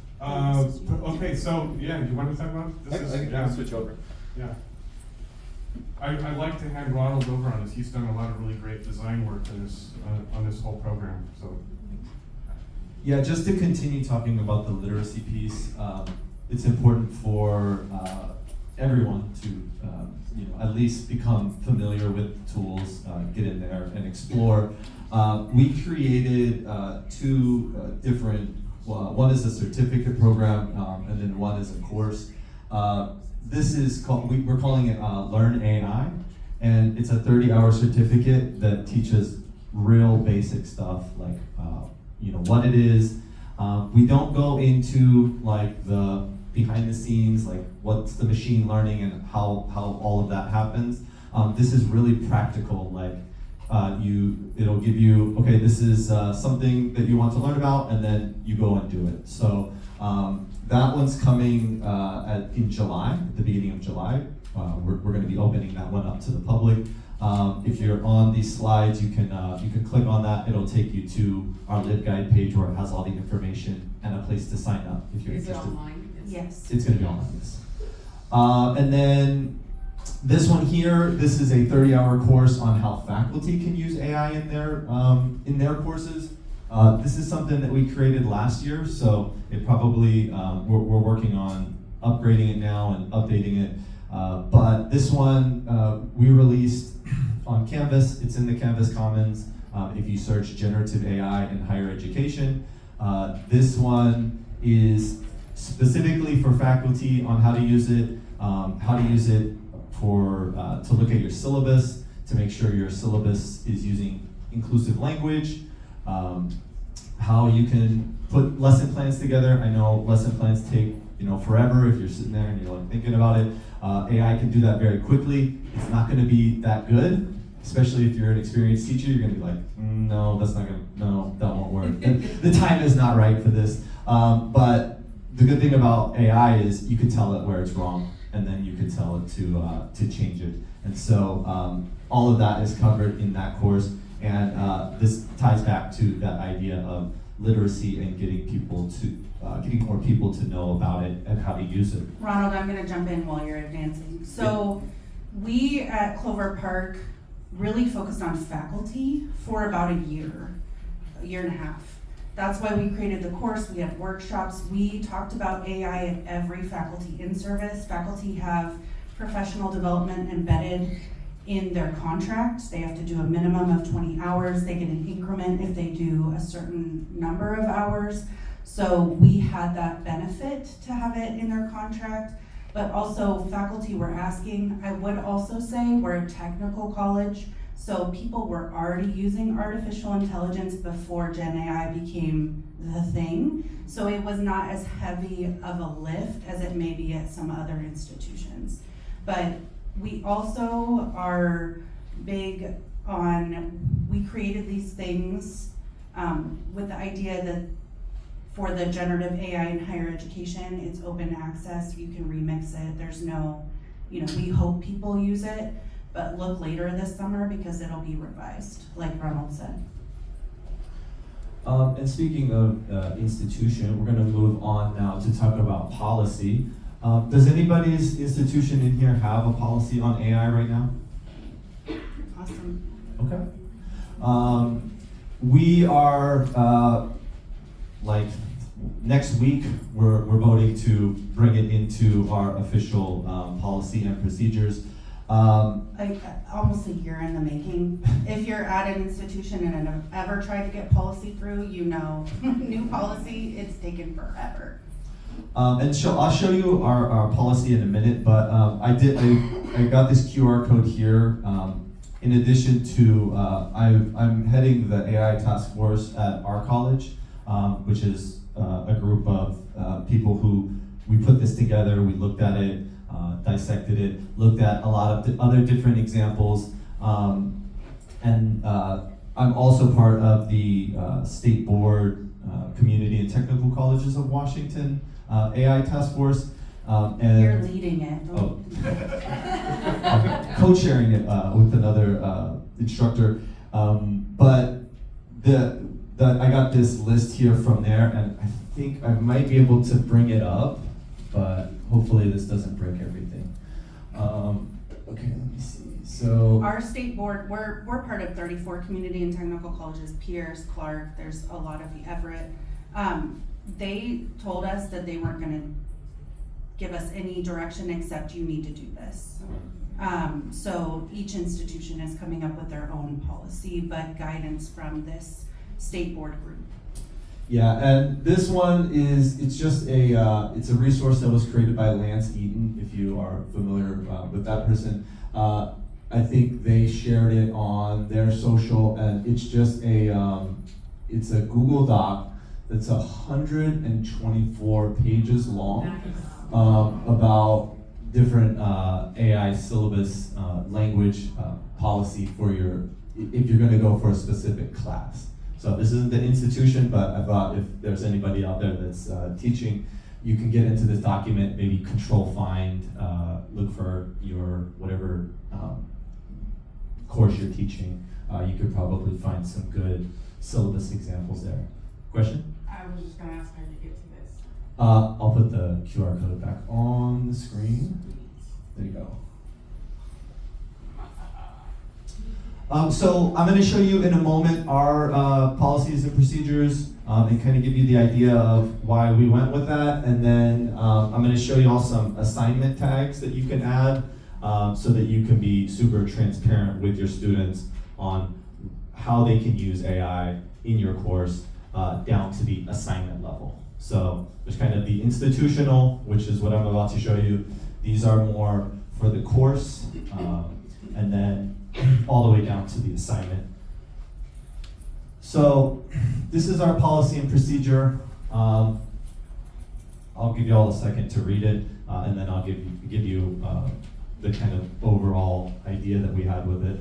Okay, so yeah, do you want to talk about this? I can switch over. Yeah. I'd like to hand Ronald over on this. He's done a lot of really great design work on this whole program. So. Yeah, just to continue talking about the literacy piece, it's important for everyone to at least become familiar with tools, get in there and explore. We created two different. One is a certificate program, and then one is a course. This is called. We're calling it Learn AI, and it's a 30-hour certificate that teaches real basic stuff like what it is. We don't go into like the behind the scenes, like what's the machine learning and how all of that happens. This is really practical, like it'll give you, okay, this is something that you want to learn about, and then you go and do it. So that one's coming in July, at the beginning of July. We're going to be opening that one up to the public. If you're on these slides, you can click on that. It'll take you to our LibGuide page where it has all the information and a place to sign up if you're interested. Is it online? Yes. It's going to be online, yes. And then this one here, this is a 30-hour course on how faculty can use AI in their courses. This is something that we created last year, so it probably, we're working on upgrading it now and updating it. But this one we released on Canvas. It's in the Canvas Commons. If you search generative AI in higher education, this one is specifically for faculty on how to use it for to look at your syllabus, to make sure your syllabus is using inclusive language, how you can put lesson plans together. I know lesson plans take forever if you're sitting there and you're like thinking about it. AI can do that very quickly. It's not going to be that good, especially if you're an experienced teacher. You're going to be like, no, that won't work. The time is not right for this. But the good thing about AI is you can tell it where it's wrong, and then you can tell it to change it. And so all of that is covered in that course, and this ties back to that idea of literacy and getting more people to know about it and how to use it. Ronald, I'm going to jump in while you're advancing. So we at Clover Park really focused on faculty for about a year and a half. That's why we created the course. We had workshops. We talked about AI at every faculty in service. Faculty have professional development embedded in their contract. They have to do a minimum of 20 hours. They get an increment if they do a certain number of hours. So we had that benefit to have it in their contract, but also faculty were asking. I would also say we're a technical college, so people were already using artificial intelligence before Gen AI became the thing. So it was not as heavy of a lift as it may be at some other institutions. But we also are big on, we created these things with the idea that for the generative AI in higher education, it's open access. You can remix it. There's no, we hope people use it, but look later this summer because it'll be revised, like Ronald said. And speaking of institution, we're going to move on now to talk about policy. Does anybody's institution in here have a policy on AI right now? Awesome. Okay. We are, next week, we're voting to bring it into our official policy and procedures. Almost a year in the making. If you're at an institution and have ever tried to get policy through, new policy, it's taken forever. And I'll show you our policy in a minute, but I got this QR code here. In addition to, I'm heading the AI task force at our college, which is a group of people who, we put this together, we looked at it, dissected it, looked at a lot of the other different examples, and I'm also part of the State Board Community and Technical Colleges of Washington AI Task Force. And you're leading it. Co-chairing it with another instructor. But I got this list here from there, and I think I might be able to bring it up, but hopefully this doesn't break everything. Okay, let me see. So our state board, we're part of 34 community and technical colleges, Pierce, Clark, there's a lot of the Everett. They told us that they weren't gonna give us any direction except you need to do this. So each institution is coming up with their own policy, but guidance from this state board group. Yeah, and this one it's just it's a resource that was created by Lance Eaton, if you are familiar with that person. I think they shared it on their social, and it's just it's a Google Doc that's 124 pages long about different AI syllabus language policy for if you're going to go for a specific class. So this isn't the institution, but I thought if there's anybody out there that's teaching, you can get into this document, maybe control find, look for your whatever course you're teaching. You could probably find some good syllabus examples there. Question? I was just gonna ask how you get to this. I'll put the QR code back on the screen. There you go. So I'm going to show you in a moment our policies and procedures and kind of give you the idea of why we went with that. And then I'm going to show you all some assignment tags that you can add so that you can be super transparent with your students on how they can use AI in your course down to the assignment level. So there's kind of the institutional, which is what I'm about to show you. These are more for the course, and then all the way down to the assignment. So this is our policy and procedure. I'll give you all a second to read it, and then I'll give you the kind of overall idea that we had with it.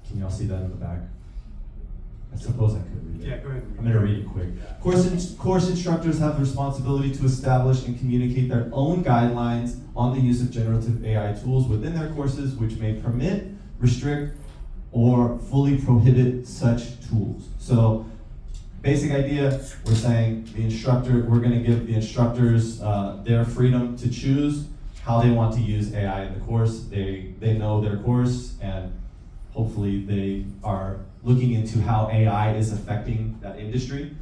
Can y'all see that in the back? I suppose I could read it. Yeah, go ahead. I'm going to read it quick. Yeah. Course instructors have the responsibility to establish and communicate their own guidelines on the use of generative AI tools within their courses, which may permit, restrict, or fully prohibit such tools. So, basic idea, we're saying we're going to give the instructors their freedom to choose how they want to use AI in the course. They know their course, and hopefully they are looking into how AI is affecting that industry.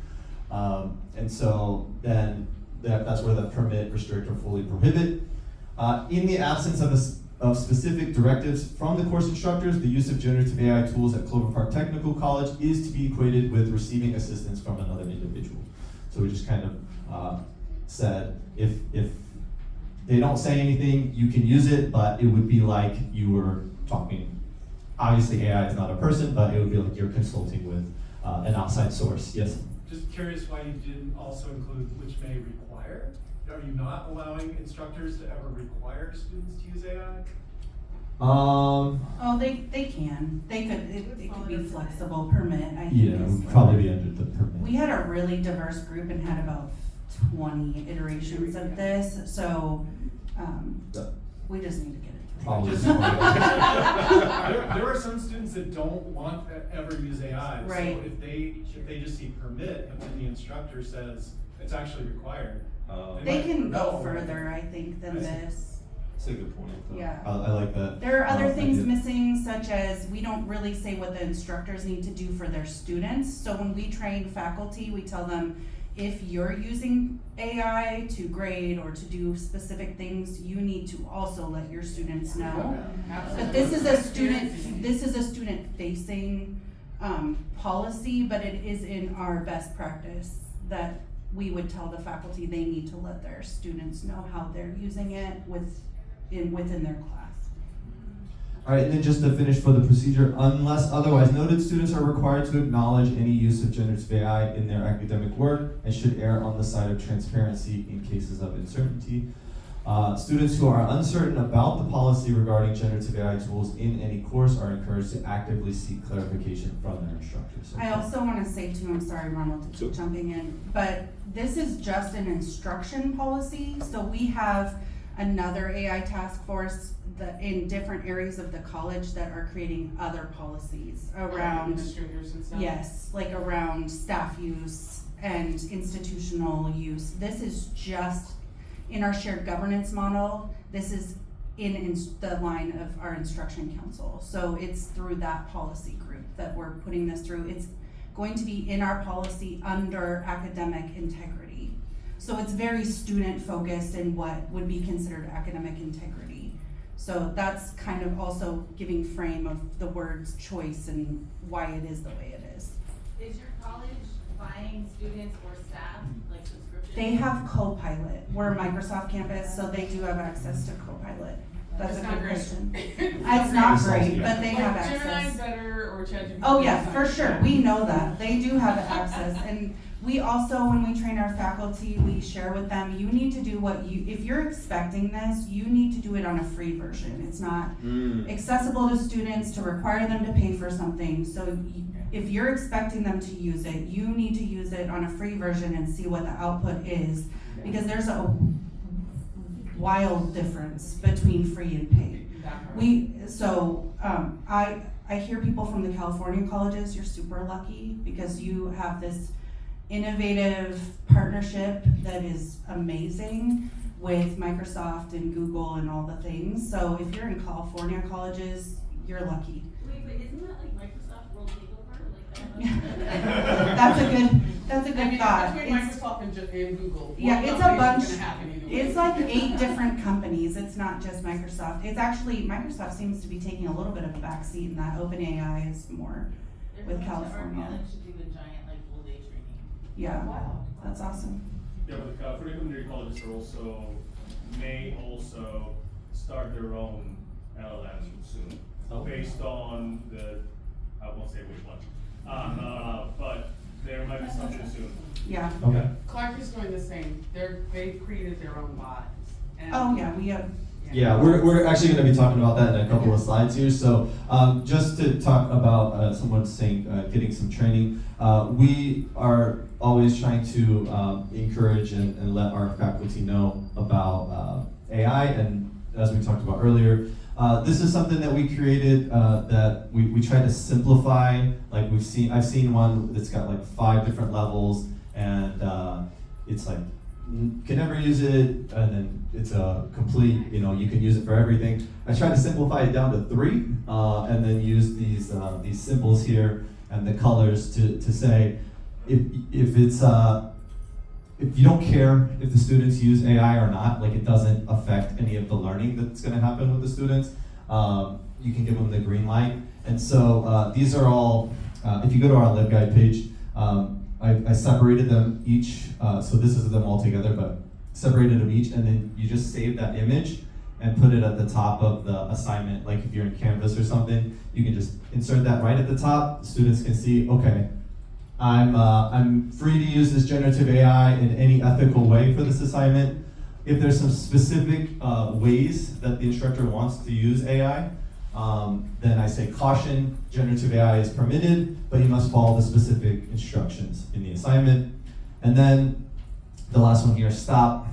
And so then that's where the permit, restrict, or fully prohibit. In the absence of specific directives from the course instructors, the use of generative AI tools at Clover Park Technical College is to be equated with receiving assistance from another individual. So we just kind of said, if they don't say anything, you can use it, but it would be like you were talking. Obviously, AI is not a person, but it would be like you're consulting with an outside source. Yes? Just curious why you didn't also include which may require. Are you not allowing instructors to ever require students to use AI? Oh, they can. It could be flexible permit, I think. Yeah, it would probably be under the permit. We had a really diverse group and had about 20 iterations of this, so we just need to get it. Probably. There are some students that don't want to ever use AI. Right. So if they just see permit, but then the instructor says it's actually required. They can go know. further, I think, than this. That's a good point. Yeah. I like that. There are other things idea. missing, such as we don't really say what the instructors need to do for their students. So when we train faculty, we tell them, if you're using AI to grade or to do specific things, you need to also let your students know. But this is a student facing policy, but it is in our best practice that we would tell the faculty they need to let their students know how they're using it within their class. All right, and then just to finish for the procedure, unless otherwise noted, students are required to acknowledge any use of generative AI in their academic work and should err on the side of transparency in cases of uncertainty. Students who are uncertain about the policy regarding generative AI tools in any course are encouraged to actively seek clarification from their instructors. I also want to say too, I'm sorry, Ronald, to keep jumping in, but this is just an instruction policy. So we have another AI task force in different areas of the college that are creating other policies around Administrators and stuff? Yes, like around staff use and institutional use. This is just in our shared governance model, this is in the line of our instruction council. So it's through that policy group that we're putting this through. It's going to be in our policy under academic integrity. So it's very student focused in what would be considered academic integrity. So that's kind of also giving frame of the word's choice and why it is the way it is. Is your college buying students or staff, like subscriptions? They have Copilot. We're a Microsoft campus, so they do have access to Copilot. That's It's a not good great. question. It's not great, but they have Like Gemini's access. better or ChatGPT? Oh yeah, for sure. We know that. They do have access. And we also, when we train our faculty, we share with them, you need to do if you're expecting this, you need to do it on a free version. It's not accessible to students to require them to pay for something. So if you're expecting them to use it, you need to use it on a free version and see what the output is. Because there's a wild difference between free and paid. I hear people from the California colleges, you're super lucky because you have this innovative partnership that is amazing with Microsoft and Google and all the things. So if you're in California colleges, you're lucky. Wait, isn't that like Microsoft World Takeover? That's a good thought. Between Microsoft and Google. Yeah, one it's a company's bunch. gonna happen either way. It's like 8 different companies. It's not just Microsoft. It's actually, Microsoft seems to be taking a little bit of a backseat in that. OpenAI is more with California. Our college should do a giant like full day training. Yeah, that's awesome. Yeah, but the California community colleges may also start their own LLMs soon, based on I won't say which one, but there might be something soon. Yeah. Okay. Clark is doing the same. They've created their own bots. And Oh yeah, we have. Yeah, we're actually going to be talking about that in a couple of slides here. So just to talk about someone saying getting some training, we are always trying to encourage and let our faculty know about AI. And as we talked about earlier, this is something that we created that we try to simplify. Like I've seen one that's got like 5 different levels, and it's like can never use it, and then it's a complete, you can use it for everything. I tried to simplify it down to 3, and then use these symbols here and the colors to say if it's if you don't care if the students use AI or not, like it doesn't affect any of the learning that's going to happen with the students, you can give them the green light. And so these are all, if you go to our LibGuide page, I separated them each, so this is them all together, but separated them each, and then you just save that image and put it at the top of the assignment. Like if you're in Canvas or something, you can just insert that right at the top. Students can see, okay, I'm free to use this generative AI in any ethical way for this assignment. If there's some specific ways that the instructor wants to use AI, then I say caution, generative AI is permitted, but you must follow the specific instructions in the assignment. And then the last one here, stop.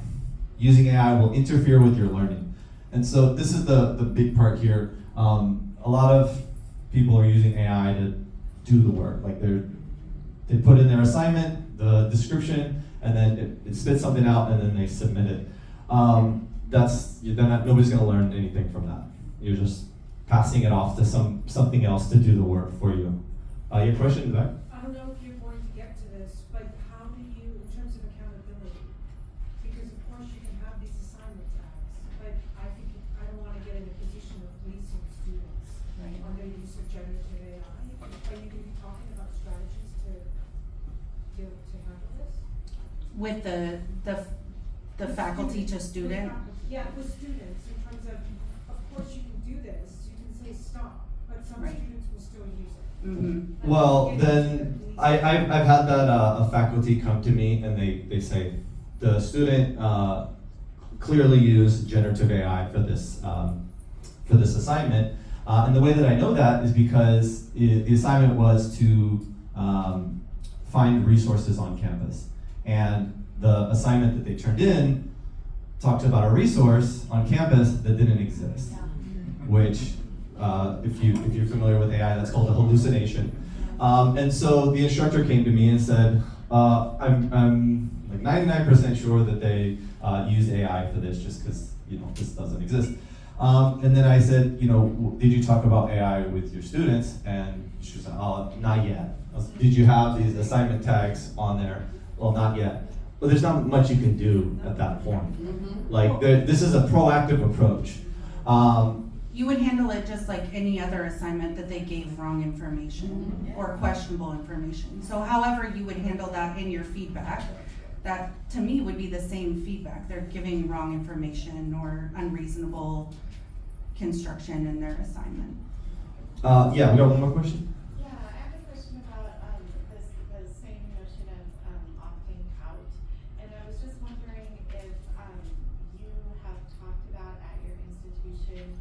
Using AI will interfere with your learning. And so this is the big part here. A lot of people are using AI to do the work. Like they put in their assignment, the description, and then it spits something out, and then they submit it. Nobody's gonna learn anything from that. You're just passing it off to something else to do the work for you. Your question in the back? I don't know if you're going to get to this, but how do you, in terms of accountability, because of course you can have these assignment tags, but I don't want to get in a position of policing students on their use of generative AI. Are you going to be talking about strategies to handle this? With the faculty to student? Yeah, with students, in terms of course you can do this, you can say stop, but some Right. students will still use it. Mm-hmm. Well, then I've had that a faculty come to me and they say the student clearly used generative AI for this assignment, and the way that I know that is because the assignment was to find resources on campus, and the assignment that they turned in talked about a resource on campus that didn't exist, which if you're familiar with AI, that's called a hallucination. And so the instructor came to me and said, I'm like 99% sure that they use AI for this just because, this doesn't exist. And then I said, did you talk about AI with your students? And she was like, oh, not yet. Did you have these assignment tags on there? Well, not yet. But there's not much you can do at that point. Like, this is a proactive approach. You would handle it just like any other assignment that they gave wrong information or questionable information. So however you would handle that in your feedback, that to me would be the same feedback. They're giving wrong information or unreasonable construction in their assignment. Yeah, we got one more question. Yeah, I have a question about the same notion of opting out. And I was just wondering if you have talked about at your institution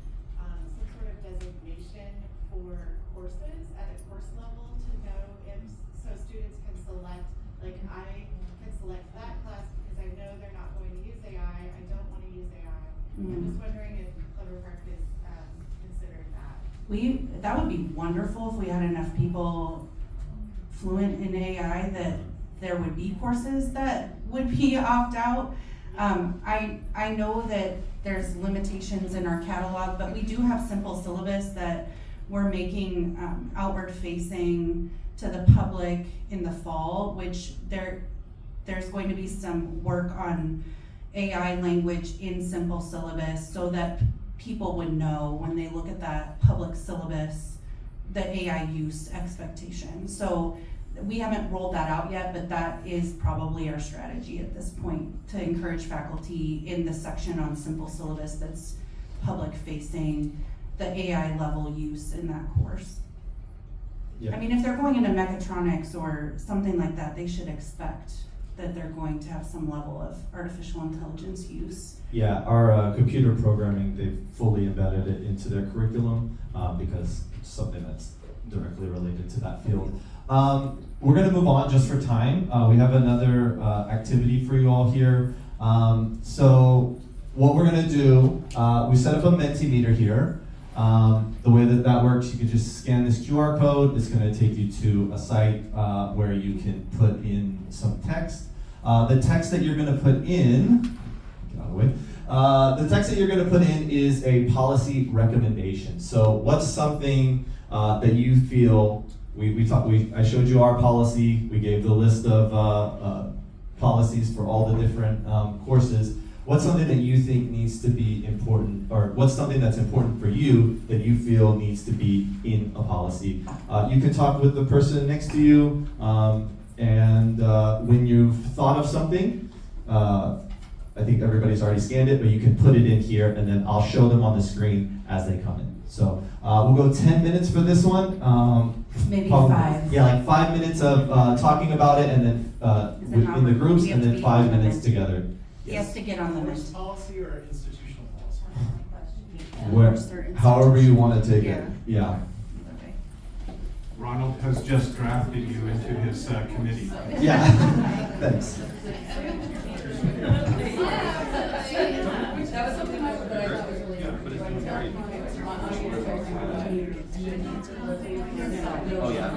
some sort of designation for courses at a course level to know if, so students can select, like I can select that class because I know they're not going to use AI, I don't want to use AI. I'm just wondering if Cloverpark is considered that. That would be wonderful if we had enough people fluent in AI that there would be courses that would be opt out. I know that there's limitations in our catalog, but we do have simple syllabus that we're making outward facing to the public in the fall, which there's going to be some work on AI language in simple syllabus so that people would know when they look at that public syllabus the AI use expectation. So we haven't rolled that out yet, but that is probably our strategy at this point, to encourage faculty in the section on simple syllabus that's public facing, the AI level use in that course. Yeah. I mean, if they're going into mechatronics or something like that, they should expect that they're going to have some level of artificial intelligence use. Yeah, our computer programming, they've fully embedded it into their curriculum because it's something that's directly related to that field. We're going to move on just for time. We have another activity for you all here. So what we're going to do, we set up a Mentimeter here. The way that works, you can just scan this QR code. It's going to take you to a site where you can put in some text. The text that you're going to put in, get out of the way. The text that you're going to put in is a policy recommendation. So what's something that you feel, I showed you our policy, we gave the list of policies for all the different courses. What's something that you think needs to be important, or what's something that's important for you that you feel needs to be in a policy? You can talk with the person next to you, and when you've thought of something, I think everybody's already scanned it, but you can put it in here, and then I'll show them on the screen as they come in. So we'll go 10 minutes for this one. Maybe probably, 5. Yeah, like 5 minutes of talking about it, and then in the groups, and then 5 minutes together. He has to get on the Course list. policy or institutional policy? However you want to take it. Yeah. Ronald has just drafted you into his committee. Yeah. Thanks. That was something that I thought was really Oh, yeah.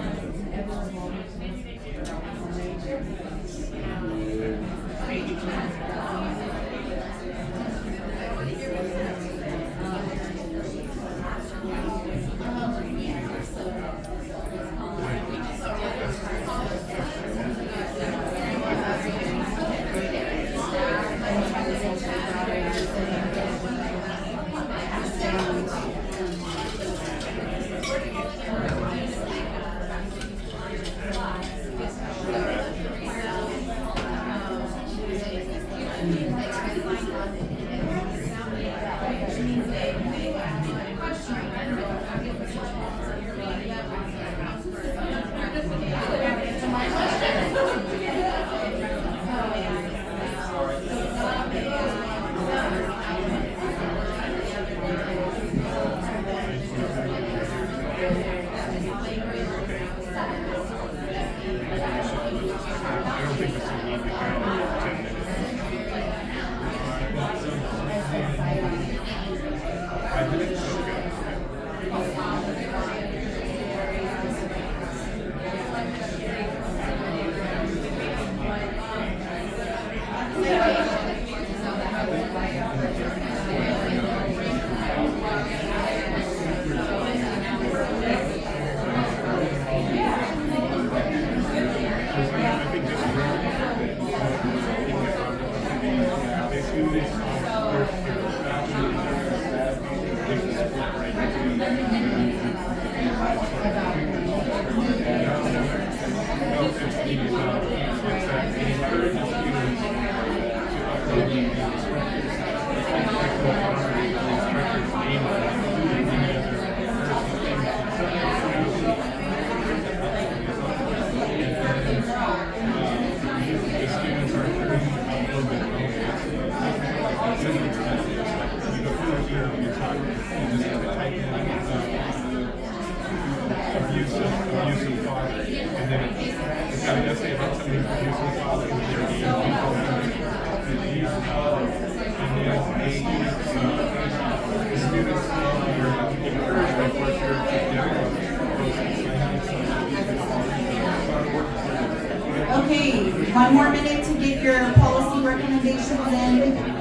Okay, one more minute to get your policy recommendations in.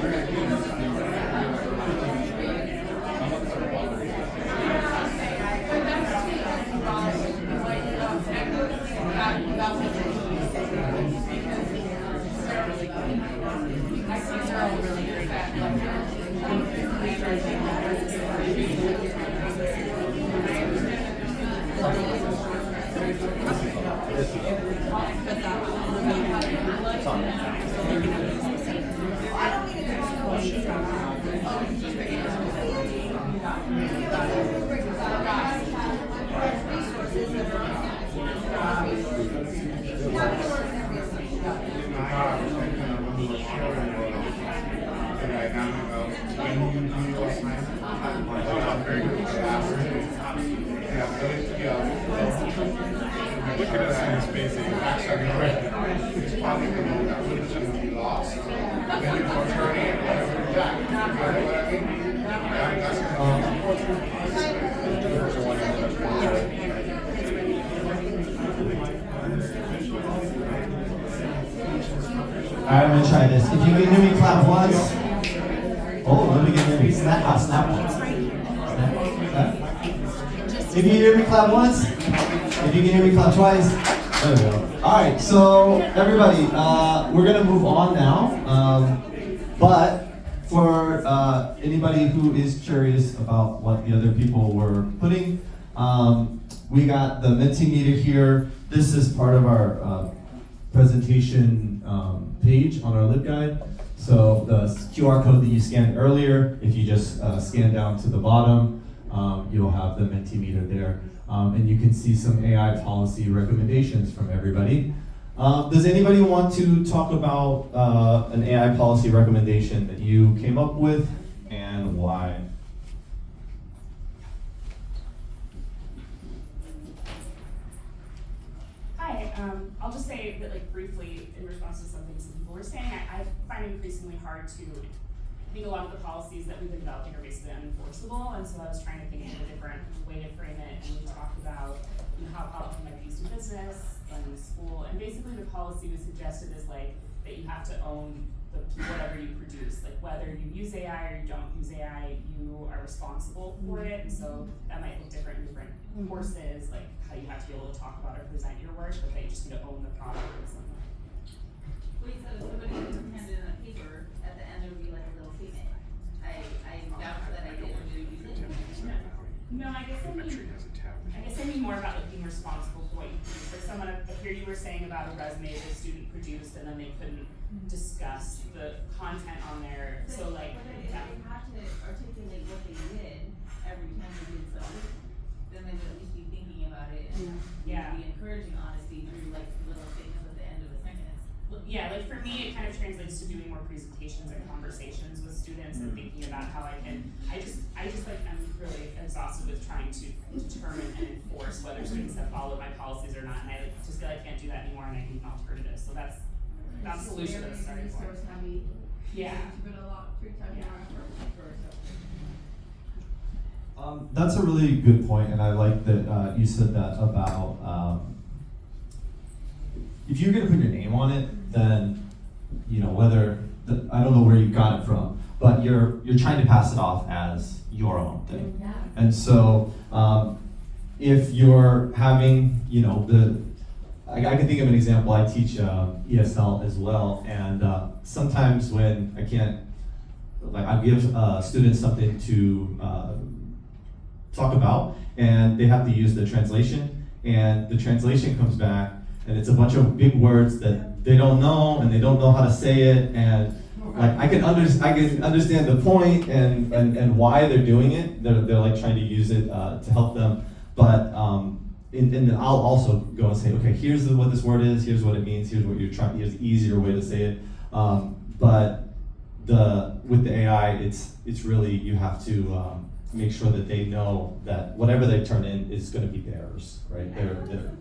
Look at us in space, it's probably going to be lost. Then you go turn in, Alright, I'm gonna try this. If you can hear me, clap once. Oh, let me get hear me. Snap once. If you hear me, clap once. If you can hear me, clap twice. There we go. Alright, so everybody, we're gonna move on now. But for anybody who is curious about what the other people were putting, we got the Mentimeter here. This is part of our presentation page on our LibGuide. So the QR code that you scanned earlier, if you just scan down to the bottom, you'll have the Mentimeter there. And you can see some AI policy recommendations from everybody. Does anybody want to talk about an AI policy recommendation that you came up with and why? Hi, I'll just say that, like, briefly in response to some things that people were saying, I find it increasingly hard to, I think a lot of the policies that we've been developing are basically unenforceable, and so I was trying to think of a different way to frame it, and we talked about how policy might be used in business and in school, and basically the policy was suggested as like that you have to own whatever you produce, like whether you use AI or you don't use AI, you are responsible for it, and so that might look different in different courses, like how you have to be able to talk about or present your work, but that you just need to own the product in some way. Wait, so if somebody handed in a paper, at the end there would be like a little statement. I doubt that I did or didn't use it. No, I guess I mean more about like being responsible for what you produce. Like someone up here, you were saying about a resume that a student produced and then they couldn't discuss the content on there. So like, but if they have to articulate what they did every time they did something, then they would at least be thinking about it and be encouraging honesty through like little statements at the end of the sentence. Yeah, like for me, it kind of translates to doing more presentations and conversations with students and thinking about how I just like, I'm really exhausted with trying to determine and enforce whether students have followed my policies or not, and I just feel like I can't do that anymore, and I need an alternative. So that's the solution I'm starting for. Yeah. That's a really good point, and I like that you said that about if you're going to put your name on it, then whether I don't know where you got it from, but you're trying to pass it off as your own thing. Yeah. And so if you're having I can think of an example. I teach ESL as well, and sometimes when I can't like I give students something to talk about, and they have to use the translation, and the translation comes back, and it's a bunch of big words that they don't know, and they don't know how to say it, and like I can understand the point and why they're doing it. They're like trying to use it to help them, but and I'll also go and say, okay, here's what this word is, here's what it means, here's what you're trying. Here's the easier way to say it. But with the AI, it's really you have to make sure that they know that whatever they turn in is going to be theirs, right? They're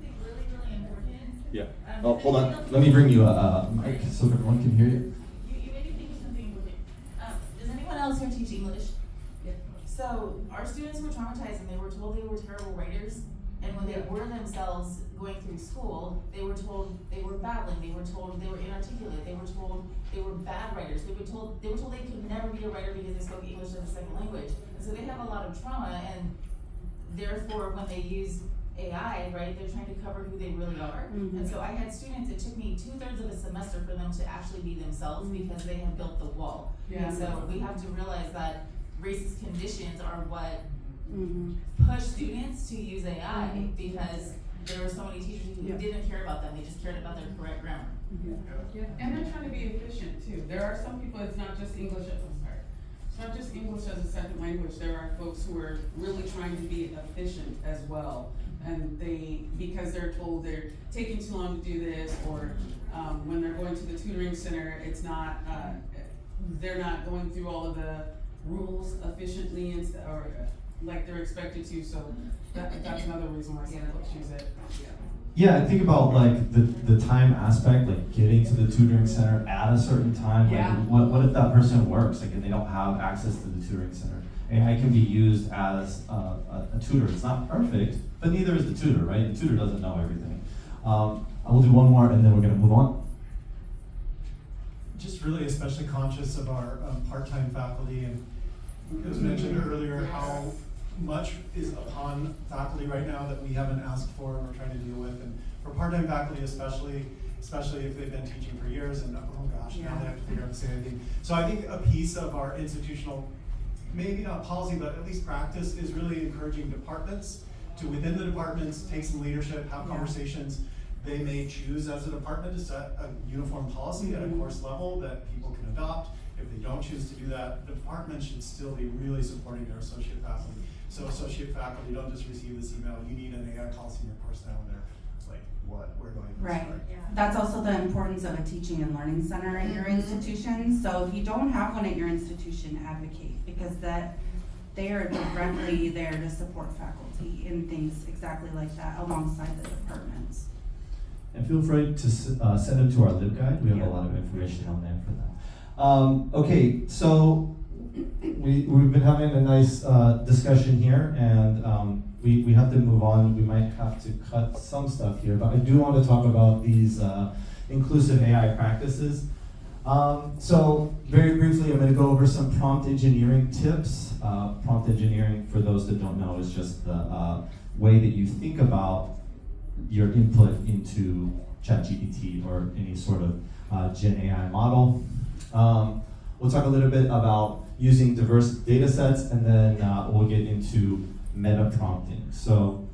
yeah. Oh, hold on. Let me bring you a mic so everyone can hear you. You made me think of something important. Does anyone else here teach English? Yeah. So our students were traumatized and they were told they were terrible writers. And when they were themselves going through school, they were told they were babbling. They were told they were inarticulate. They were told they were bad writers. They were told they could never be a writer because they spoke English as a second language. And so they have a lot of trauma, and therefore when they use AI, right, they're trying to cover who they really are. Mm-hmm. And so I had students, it took me 2/3 of a semester for them to actually be themselves because they had built the wall. Yeah. And so we have to realize that racist conditions are what push students to use AI because there were so many teachers who didn't care about them, they just cared about their correct grammar. Yeah, and they're trying to be efficient too. There are some people, it's not just English, it's not just English as a second language. There are folks who are really trying to be efficient as well. And because they're told they're taking too long to do this, or when they're going to the tutoring center, it's not, they're not going through all of the rules efficiently or like they're expected to, so that's another reason why some folks use it. Yeah, and think about like the time aspect, like getting to the tutoring center at a certain time. Yeah. Like what if that person works, like, and they don't have access to the tutoring center? AI can be used as a tutor. It's not perfect, but neither is the tutor, right? The tutor doesn't know everything. I will do one more, and then we're gonna move on. Just really especially conscious of our part-time faculty, and it was mentioned earlier how much is upon faculty right now that we haven't asked for and we're trying to deal with. And for part-time faculty especially if they've been teaching for years and oh gosh, now they have to figure out to say anything. So I think a piece of our institutional, maybe not policy, but at least practice, is really encouraging departments to, within the departments, take some leadership, have conversations. They may choose as a department to set a uniform policy at a course level that people can adopt. If they don't choose to do that, the department should still be really supporting their associate faculty. So associate faculty don't just receive this email, you need an AI policy in your course now, and they're like, what, we're going to Right. start. That's also the importance of a teaching and learning center at your institution. So if you don't have one at your institution, advocate, because they are directly there to support faculty in things exactly like that alongside the departments. And feel free to send them to our LibGuide. We have a lot of information on there for that. Okay, so we've been having a nice discussion here, and we have to move on. We might have to cut some stuff here, but I do want to talk about these inclusive AI practices. So very briefly, I'm going to go over some prompt engineering tips. Prompt engineering, for those that don't know, is just the way that you think about your input into ChatGPT or any sort of Gen AI model. We'll talk a little bit about using diverse data sets, and then we'll get into meta prompting. So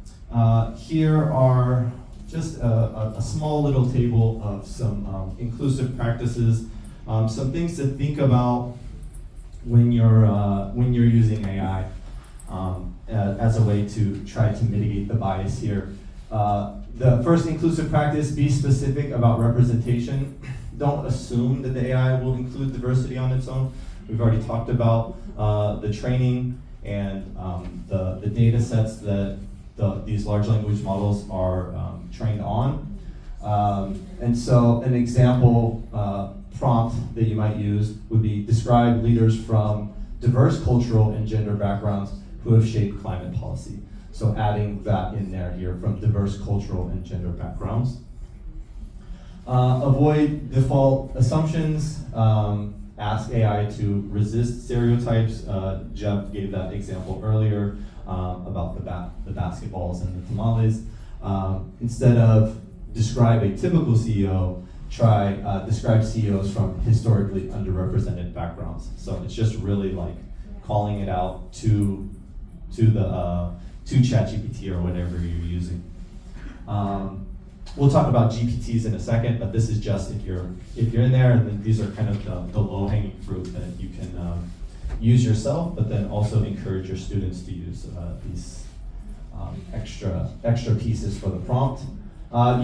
here are just a small little table of some inclusive practices, some things to think about when you're using AI as a way to try to mitigate the bias here. The first inclusive practice, be specific about representation. Don't assume that the AI will include diversity on its own. We've already talked about the training and the data sets that these large language models are trained on. And so an example prompt that you might use would be describe leaders from diverse cultural and gender backgrounds who have shaped climate policy. So adding that in there here, from diverse cultural and gender backgrounds. Avoid default assumptions. Ask AI to resist stereotypes. Jeff gave that example earlier about the basketballs and the tamales. Instead of describe a typical CEO, describe CEOs from historically underrepresented backgrounds. So it's just really like calling it out to ChatGPT or whatever you're using. We'll talk about GPTs in a second, but this is just if you're in there, and then these are kind of the low-hanging fruit that you can use yourself, but then also encourage your students to use these extra pieces for the prompt.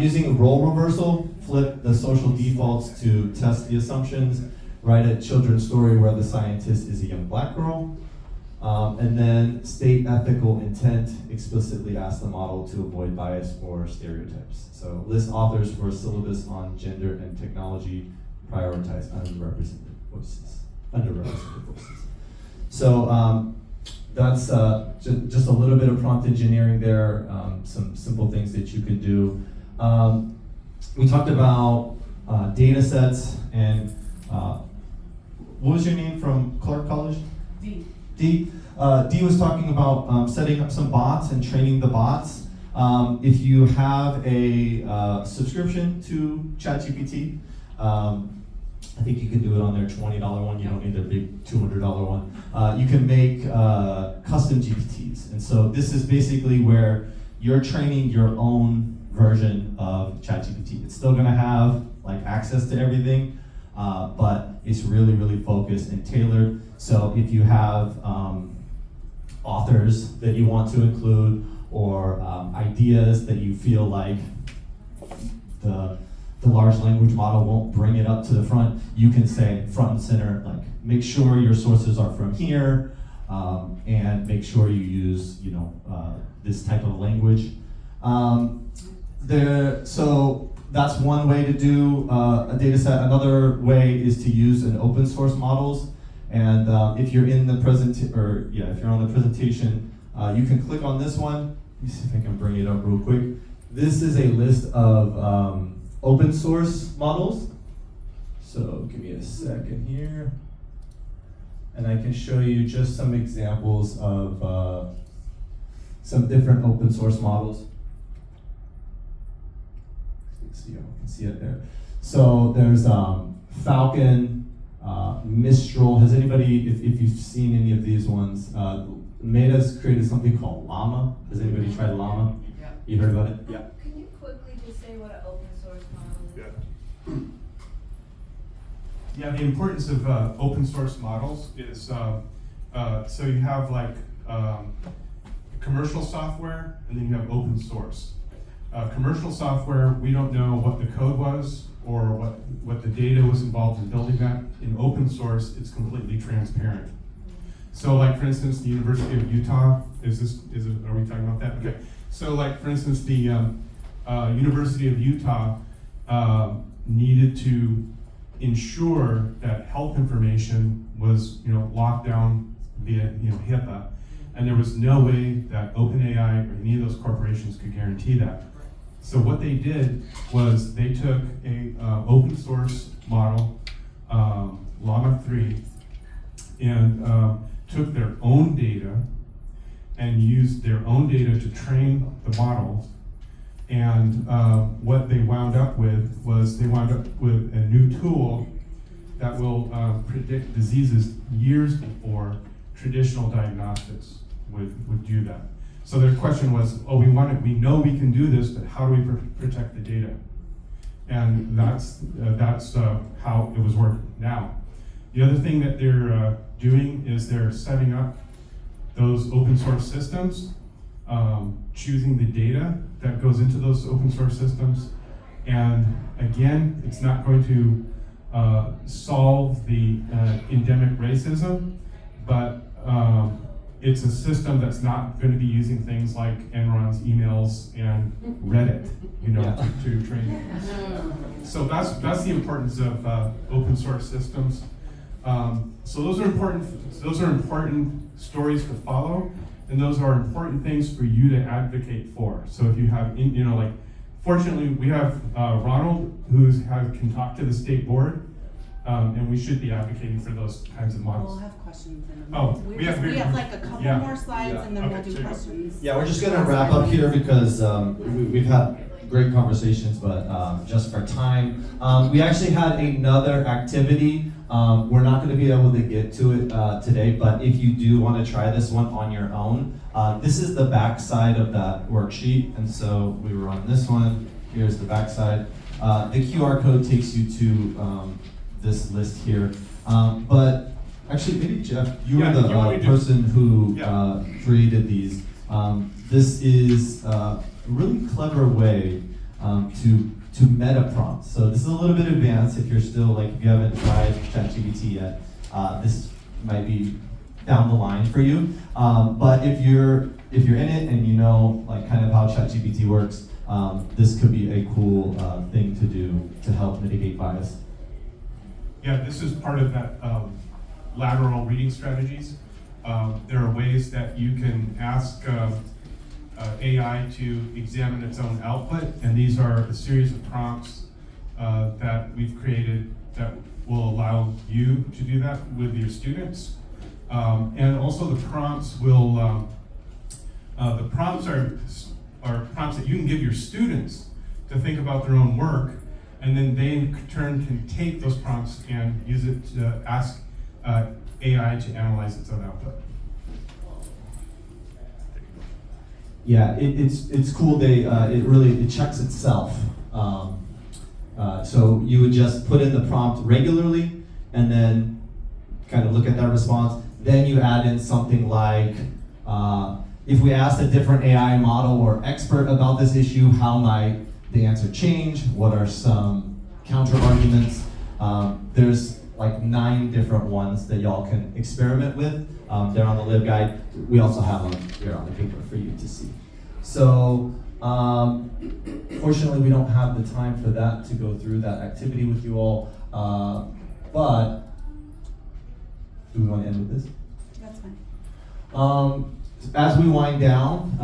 Using role reversal, flip the social defaults to test the assumptions. Write a children's story where the scientist is a young black girl. And then state ethical intent, explicitly ask the model to avoid bias or stereotypes. So list authors for a syllabus on gender and technology, prioritize underrepresented voices. So that's just a little bit of prompt engineering there, some simple things that you can do. We talked about data sets, and what was your name from Clark College? D. Dee was talking about setting up some bots and training the bots. If you have a subscription to ChatGPT, I think you can do it on their $20 one. You don't need their big $200 one. You can make custom GPTs. And so this is basically where you're training your own version of ChatGPT. It's still going to have like access to everything, but it's really, really focused and tailored. So if you have authors that you want to include, or ideas that you feel like the large language model won't bring it up to the front, you can say front and center, like make sure your sources are from here, and make sure you use this type of language. So that's one way to do a data set. Another way is to use an open source models. And if you're in the if you're on the presentation, you can click on this one. Let me see if I can bring it up real quick. This is a list of open source models. So give me a second here. And I can show you just some examples of some different open source models. You can see it there. So there's Falcon, Mistral. Has anybody, if you've seen any of these ones, Meta's created something called Llama. Has anybody tried Llama? Yeah. You heard about it? Yeah. Can you quickly just say what an open source model is? Yeah, the importance of open source models is, so you have like commercial software, and then you have open source. Commercial software, we don't know what the code was or what the data was involved in building that. In open source, it's completely transparent. So like for instance, the University of Utah, are we talking about that? Okay. So like for instance, the University of Utah needed to ensure that health information was locked down via HIPAA, and there was no way that OpenAI or any of those corporations could guarantee that. So what they did was they took a open source model, Llama 3, and took their own data and used their own data to train the models. And what they wound up with was a new tool that will predict diseases years before traditional diagnostics would do that. So their question was, we know we can do this, but how do we protect the data? And that's how it was working. Now, the other thing that they're doing is they're setting up those open source systems, choosing the data that goes into those open source systems. And again, it's not going to solve the endemic racism, but it's a system that's not going to be using things like Enron's emails and Reddit, to train. So that's the importance of open source systems. So those are important stories to follow, and those are important things for you to advocate for. So if you have, fortunately we have Ronald who can talk to the state board. And we should be advocating for those kinds of models. We'll have questions in a minute. We have like a couple more slides, and then we'll do questions. Yeah, we're just gonna wrap up here because we've had great conversations, but just for time. We actually had another activity. We're not going to be able to get to it today, but if you do want to try this one on your own, this is the back side of that worksheet, and so we were on this one. Here's the back side. The QR code takes you to this list here, but actually, maybe Jeff, you were the person who created these. This is a really clever way to meta prompt. So this is a little bit advanced if you're still like, if you haven't tried ChatGPT yet, this might be down the line for you. But if you're in it and you know like kind of how ChatGPT works, this could be a cool thing to do to help mitigate bias. Yeah, this is part of that lateral reading strategies. There are ways that you can ask AI to examine its own output, and these are a series of prompts that we've created that will allow you to do that with your students. And also the prompts will, the prompts are prompts that you can give your students to think about their own work, and then they in turn can take those prompts and use it to ask AI to analyze its own output. Yeah, it's cool. It checks itself. So you would just put in the prompt regularly, and then kind of look at that response. Then you add in something like, if we asked a different AI model or expert about this issue, how might the answer change? What are some counter arguments? There's like 9 different ones that y'all can experiment with. They're on the LibGuide. We also have them here on the paper for you to see. So, fortunately, we don't have the time for that to go through that activity with you all. But do we want to end with this? That's fine. As we wind down,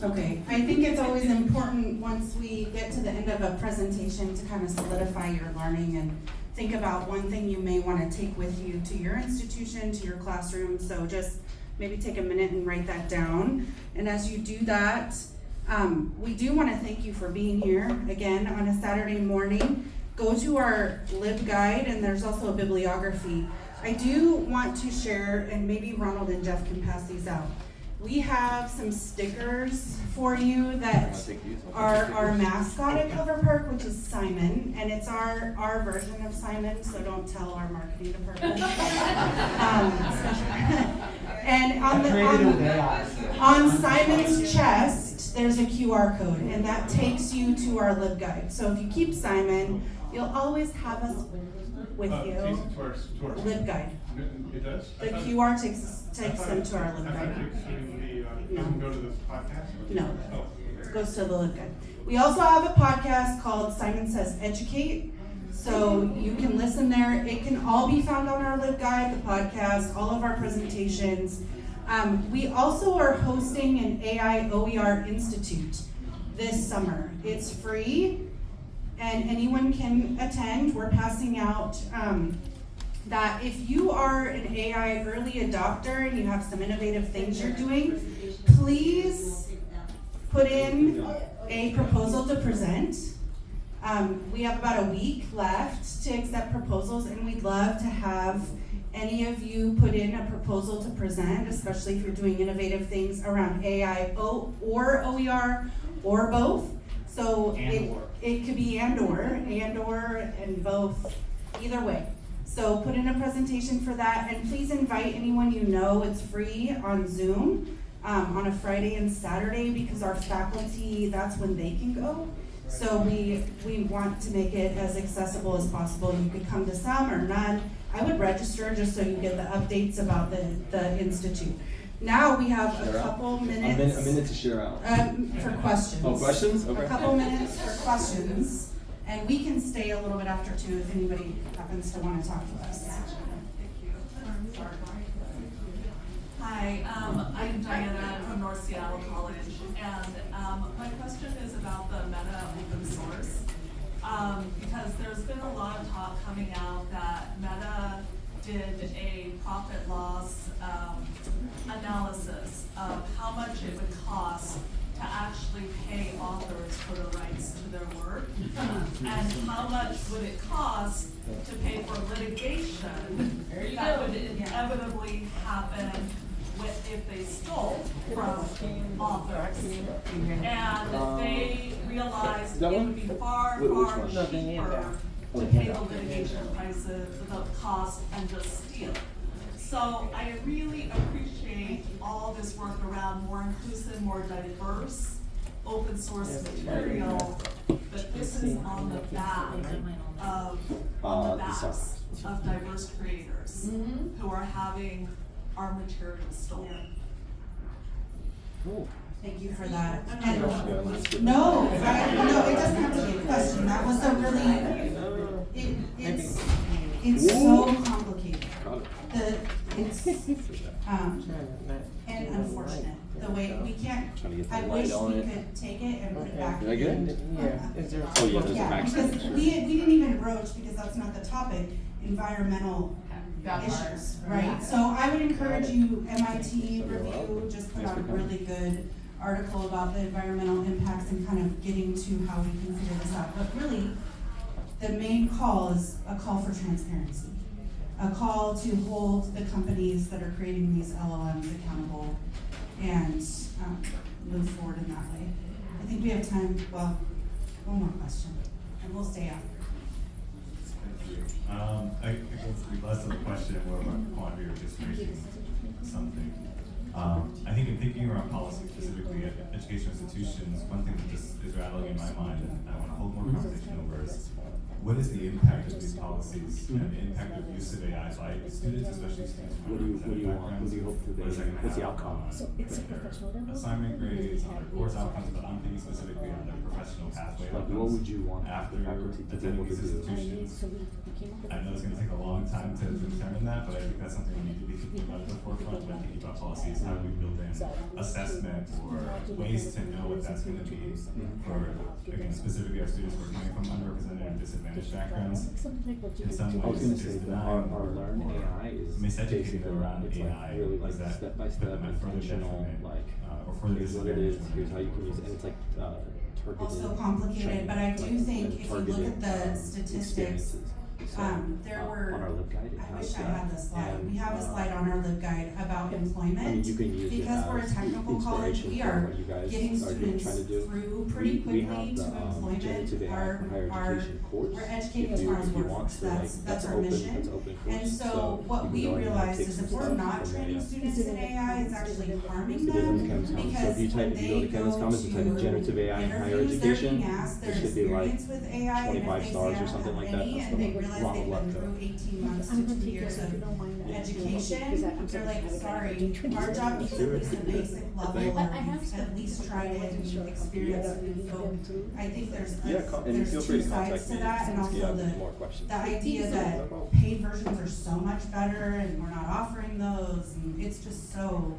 Okay, I think it's always important once we get to the end of a presentation to kind of solidify your learning and think about one thing you may want to take with you to your institution, to your classroom. So just maybe take a minute and write that down. And as you do that, we do want to thank you for being here again on a Saturday morning. Go to our LibGuide, and there's also a bibliography. I do want to share, and maybe Ronald and Jeff can pass these out. We have some stickers for you that are our mascot at Clover Park, which is Simon, and it's our version of Simon, so don't tell our marketing department. And on Simon's chest, there's a QR code, and that takes you to our LibGuide. So if you keep Simon, you'll always have us with you. LibGuide. It does? The QR takes them to our LibGuide. No. Go to the podcast? No. It goes to the LibGuide. We also have a podcast called Simon Says Educate. So you can listen there. It can all be found on our LibGuide, the podcast, all of our presentations. We also are hosting an AI OER Institute this summer. It's free and anyone can attend. We're passing out that if you are an AI early adopter and you have some innovative things you're doing, please put in a proposal to present. We have about a week left to accept proposals, and we'd love to have any of you put in a proposal to present, especially if you're doing innovative things around AI or OER or both. So it could be and both, either way. So put in a presentation for that, and please invite anyone you know. It's free on Zoom on a Friday and Saturday, because our faculty, that's when they can go. So we want to make it as accessible as possible. You could come to some or none. I would register just so you get the updates about the Institute. Now we have a couple minutes. A minute to share out. For questions. Oh, questions? Okay. A couple minutes for questions. And we can stay a little bit after too if anybody happens to want to talk to us. Hi, I'm Diana from North Seattle College, and my question is about the Meta open source, because there's been a lot of talk coming out that Meta did a profit loss analysis of how much it would cost to actually pay authors for the rights to their work? And how much would it cost to pay for litigation that would inevitably happen if they stole from authors? And they realized it would be far, far cheaper to pay the litigation prices, the cost, and just steal. So I really appreciate all this work around more inclusive, more diverse, open source material, but this is on the back of, backs of diverse creators who are having our material stolen. Thank you for that. And no, it doesn't have to be a question. That was a really, it's so complicated. And unfortunate. The way we can't, I wish we could take it and put it back in. Yeah, because we didn't even broach, because that's not the topic, environmental issues, right? So I would encourage you, MIT Review just put out a really good article about the environmental impacts and kind of getting to how we can figure this out. But really, the main call is a call for transparency. A call to hold the companies that are creating these LLMs accountable and move forward in that way. I think we have time, well, one more question, and we'll stay after. I guess less of a question, more of a quantity or just raising something. I think in thinking around policy, specifically at educational institutions, one thing that just is rattling in my mind, and I want to hold more conversation over, is what is the impact of these policies and the impact of use of AI by students, especially students from underrepresented backgrounds? What do you hope to what's the outcome? Their assignment grades, on their course outcomes, but I'm thinking specifically on their professional pathway outcomes. What would you want after attending these institutions? I know it's going to take a long time to determine that, but I think that's something we need to be thinking about at the forefront when thinking about policies. How do we build in assessment or ways to know what that's going to be for, again, specifically our students who are coming from underrepresented or disadvantaged backgrounds. In some ways, is denying or miseducating them around AI. Is that put them at further detriment or further disadvantage? Here's how you can use it, and it's like targeted. Also complicated, but I do think if you look at the statistics, there were, I wish I had the slide. We have a slide on our LibGuide about employment. Because we're a technical college, we are getting students through pretty quickly to employment. We're educating tomorrow's workforce. That's our mission. And so what we realized is if we're not training students in AI, it's actually harming them, because when they go to generative AI in higher interviews, they're being education, asked their it should be like experience with AI, and if 25 they stars say or something like that. any, and they realize they've been through 18 months to 2 years of education, they're like, sorry, our job needs at least a basic level, or at least try it and experience it. So I think there's two sides to that, and also the idea that paid versions are so much better and we're not offering those, and it's just so,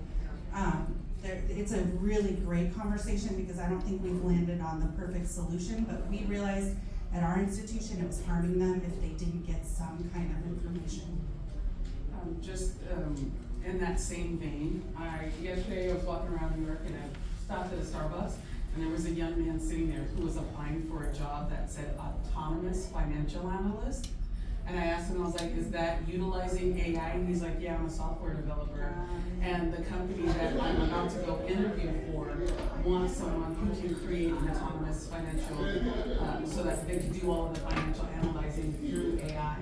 it's a really great conversation, because I don't think we've landed on the perfect solution, but we realized at our institution it was harming them if they didn't get some kind of information. In that same vein, yesterday I was walking around New York and I stopped at a Starbucks, and there was a young man sitting there who was applying for a job that said autonomous financial analyst. And I asked him, I was like, is that utilizing AI? And he's like, yeah, I'm a software developer. And the company that I'm about to go interview for wants someone who can create an autonomous financial, so that they can do all of the financial analyzing through AI.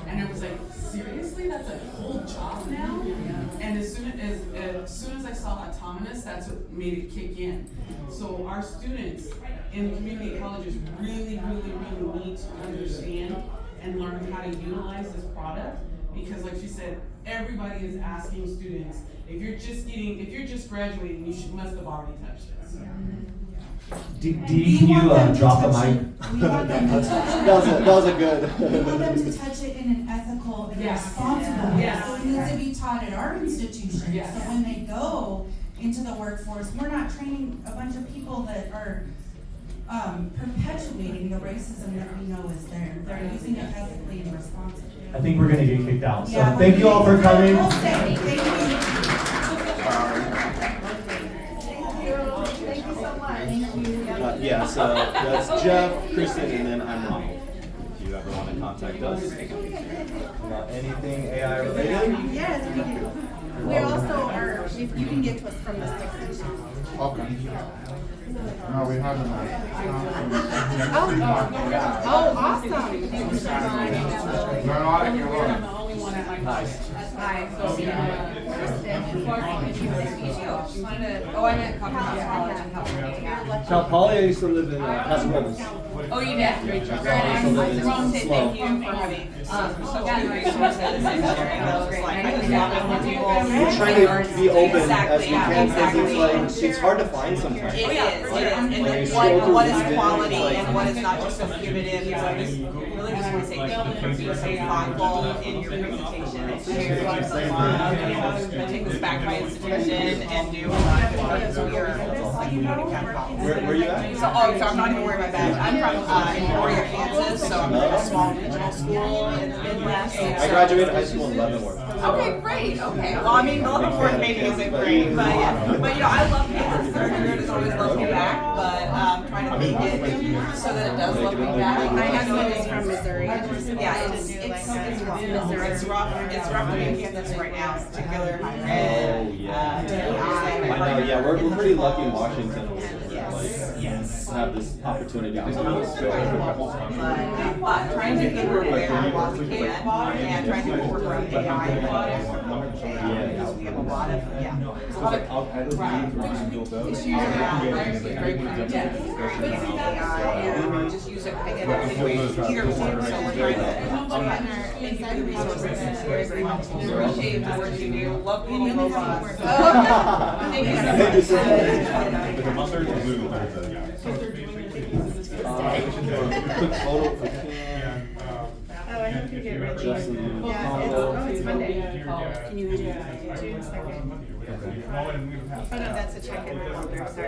And I was like, seriously? That's a whole job now? And as soon as I saw autonomous, that's what made it kick in. So our students in community colleges really, really, really need to understand and learn how to utilize this product, because like she said, everybody is asking students, if you're just graduating, must have already touched this. Can you drop the mic? We want them to touch it. That was a good. We want them to touch it in an ethical and responsible way. So it needs to be taught at our institution. So when they go into the workforce, we're not training a bunch of people that are perpetuating the racism that we know is there. They're using it ethically and responsibly. I think we're gonna get kicked out. So Yeah, thank you all for coming. We'll stay. Thank you. Thank you so much. that's Jeff, Kristen, and then I'm Ronald. If you ever want to contact us about anything AI related. Yes, we do. We also are, if you can get to us from the station. Okay. No, we haven't. Oh, awesome. No, I can run. Hi, so Kristen, oh, I meant College and California. Cal Poly, I used to live in Pasadena. Oh, you did? Very nice. I want to say thank you for having such good resources and sharing those. Like, I just love it when people. We're trying to be open as we can, because Exactly. it's like, it's hard to find sometimes. It is. And When you then scroll through what is LinkedIn, quality it's and what is not just so punitive. So I just really just want to say thank you for being so thoughtful in your presentation and sharing lots of love. And take this back to my institution and do a lot of good work. So we are like community capital. Where you at? So, so I'm not even wearing my badge. I'm from Emporia, Kansas, so I'm in a small regional school in the Midwest. I graduated high school in Leavenworth. Okay, great. Okay. Well, I mean, Leavenworth maybe isn't great, but yeah. But you know, I love Kansas. Third grade has always loved me back, but trying to make it so that it does love me back. My husband is from Missouri. Yeah, it's rough. It's rough to be in Kansas right now, particular higher ed. I know, yeah, we're pretty lucky in Washington. Yes. To have this opportunity. But trying to get her there while we can, and trying to work around AI. We have a lot of, there's a lot of issues around very AI, just use it in a way to hear me. So we're trying to thank you for the resources. It's very, very helpful. Appreciate the work you do. Love little robots. Thank you so much. Quick photo for Kim. Oh, I hope you get ready. Justin. Yeah, it's Monday. Can you do June 2nd? Oh, no, that's a check-in reminder, sorry.